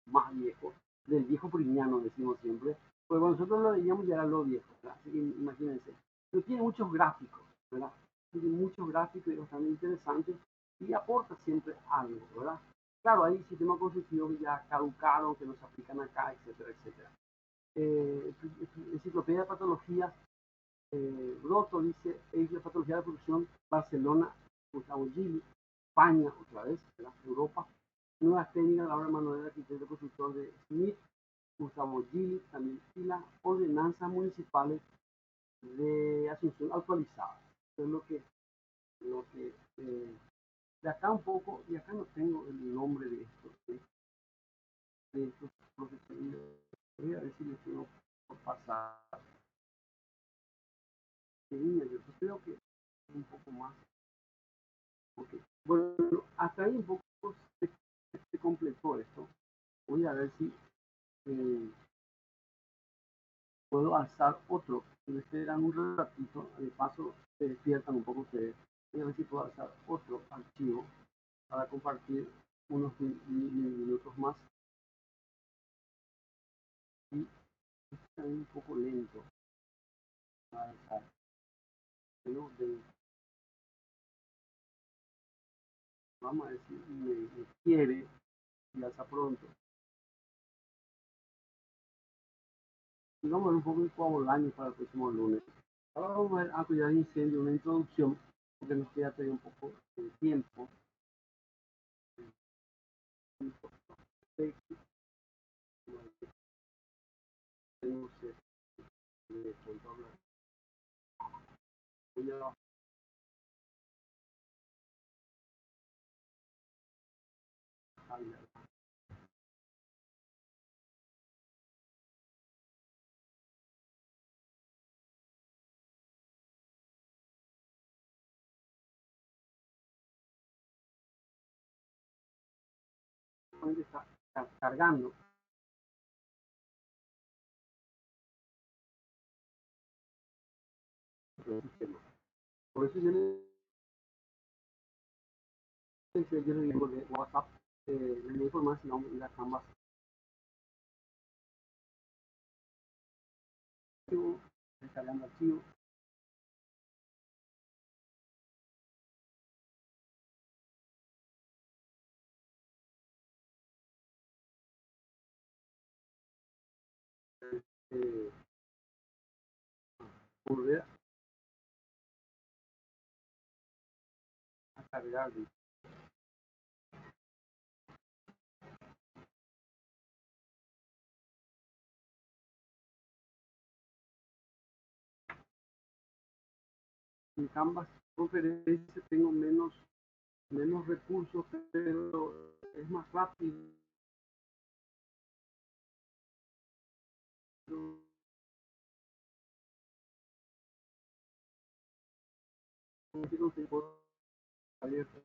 Speaker 1: más viejo, del viejo Primiano, decimos siempre, pues cuando nosotros lo veíamos ya era lo viejo, ¿verdad? Así que imagínense. Pero tiene muchos gráficos, ¿verdad? Tiene muchos gráficos y bastante interesantes y aporta siempre algo, ¿verdad? Claro, hay sistemas constructivos que ya caducaron, que nos aplican acá, etcétera, etcétera. Enciclopedia de Patologías, Broto dice, es la patología de la corrupción, Barcelona, Gustavo Gili, España, otra vez, ¿verdad? Europa, nuevas técnicas a la hora de mano de arquitecto constructor de Smith, Gustavo Gili, también, y las ordenanzas municipales de Asunción actualizadas. Eso es lo que de acá un poco, y acá no tengo el nombre de esto, de estos profesores. Voy a ver si les tengo por pasar. Yo creo que un poco más. Okay. Bueno, hasta ahí un poco se completó esto. Voy a ver si puedo alzar otro. Si me esperan un ratito, de paso se despiertan un poco ustedes. Voy a ver si puedo alzar otro archivo para compartir unos minutos más. Y está un poco lento para alzar. Pero vamos a ver si me quiere y alza pronto. Y vamos a ver un poco de Coabolaño para el próximo lunes. Ahora vamos a ver a cuidar de incendio, una introducción, porque nos queda todavía un poco de tiempo. No sé de cuánto hablar. Voy a bajarle. Está cargando. Por eso yo le digo de WhatsApp, la información y la Canvas. Descargando archivo. Eh, volver a cargar. En Canvas conferencia tengo menos recursos, pero es más rápido. Abierto.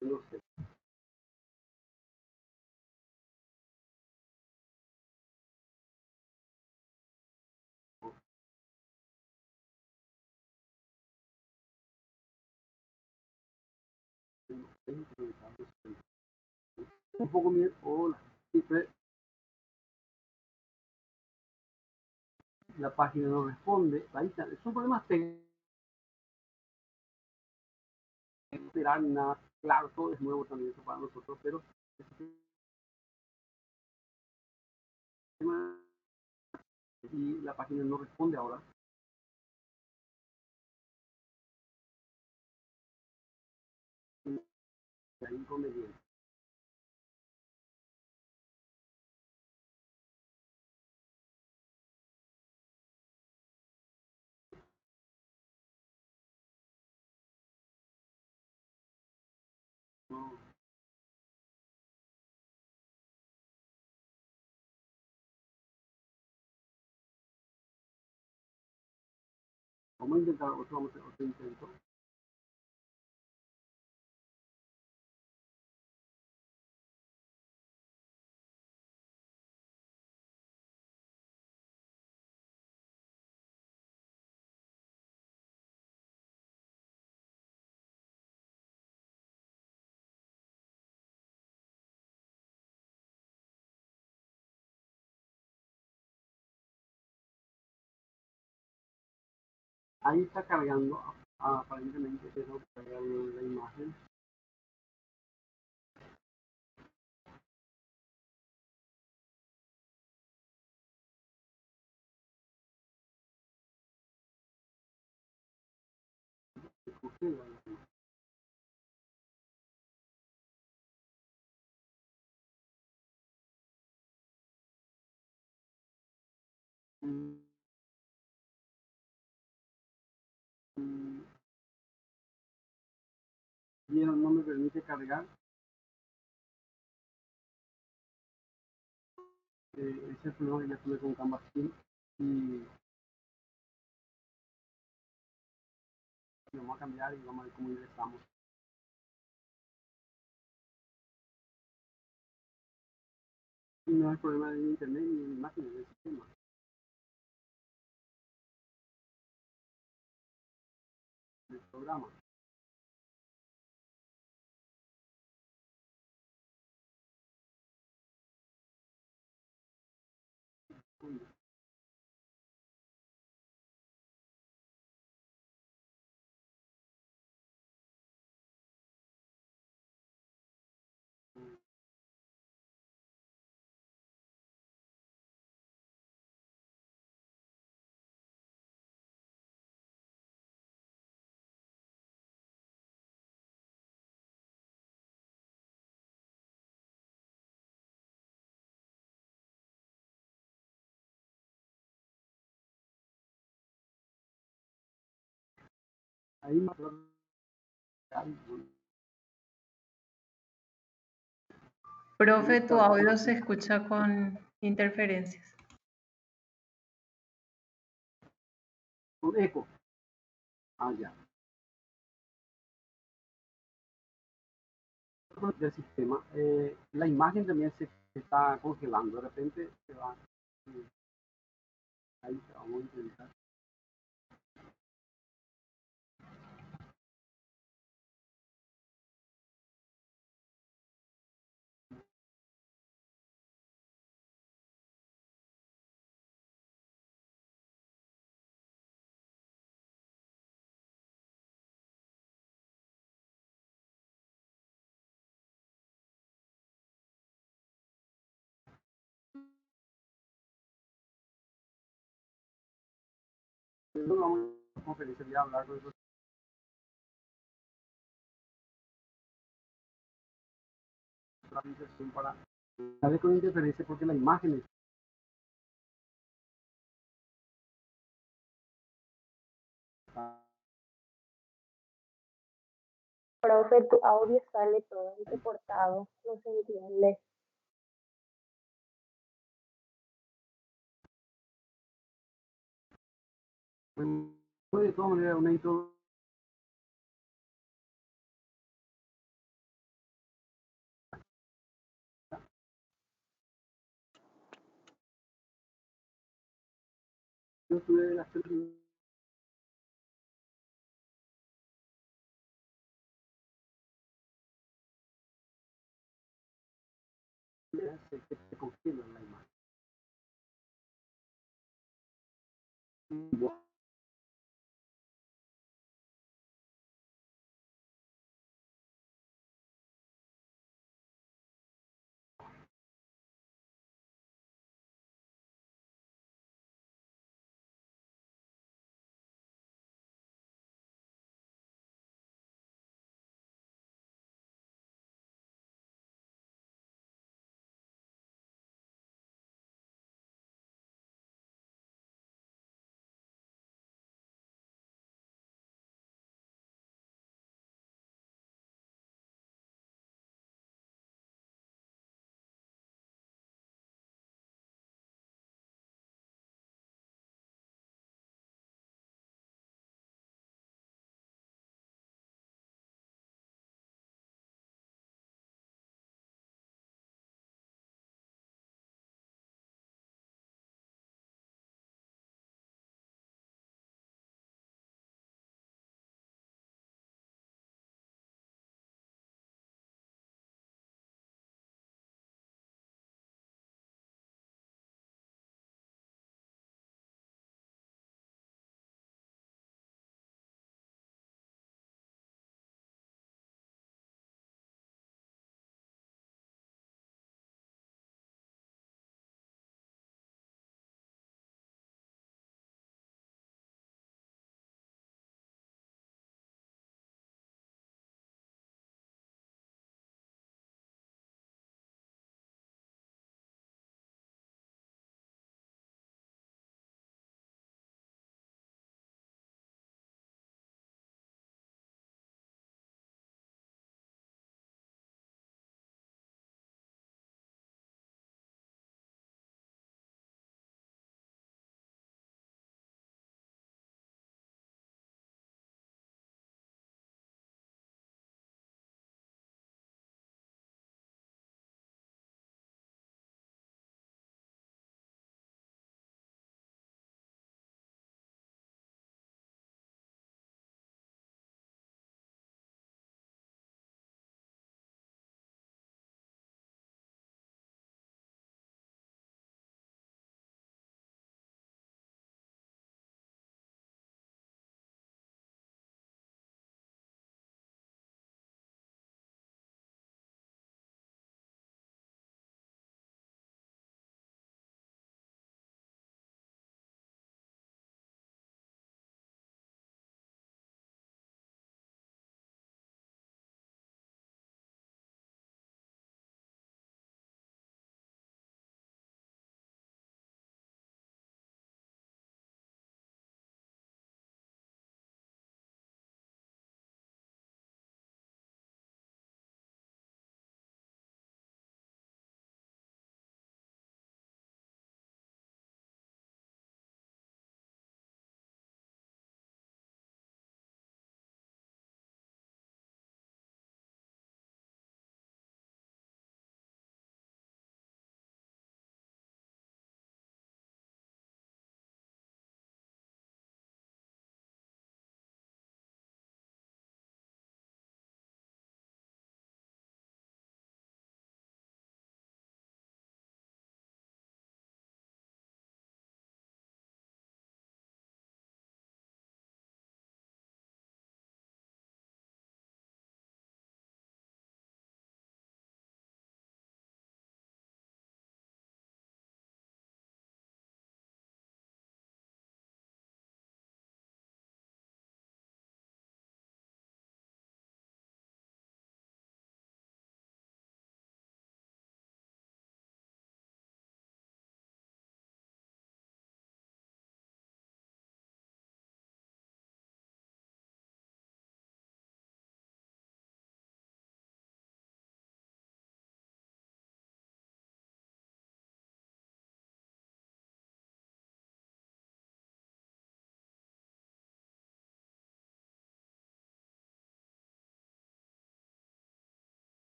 Speaker 1: No sé. Un poco bien. Hola. La página no responde. Ahí está. Son problemas técnicos. Esperar ni nada. Claro, todo es nuevo también eso para nosotros, pero y la página no responde ahora. Hay inconveniente. No, vamos a intentar otro intento. Ahí está cargando, aparentemente tengo que cargar la imagen. Vieron, no me permite cargar. Ese es el problema que ya tuve con Canvas Team. Y vamos a cambiar y vamos a ver cómo ingresamos. Y no es problema de internet ni de imagen del sistema. Del programa. Ahí me
Speaker 4: Profe, tu audio se escucha con interferencias.
Speaker 1: con eco. Ah, ya. Del sistema. La imagen también se está congelando. De repente se va. Ahí vamos a intentar. Luego vamos a conferencia ya a hablar con eso. Para sale con interferencia porque la imagen es
Speaker 5: Profe, tu audio sale todo entrecortado, no se entiende.
Speaker 1: de todas maneras una introducción. Yo tuve las se confirma la imagen.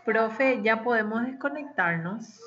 Speaker 4: Profe, ya podemos desconectarnos.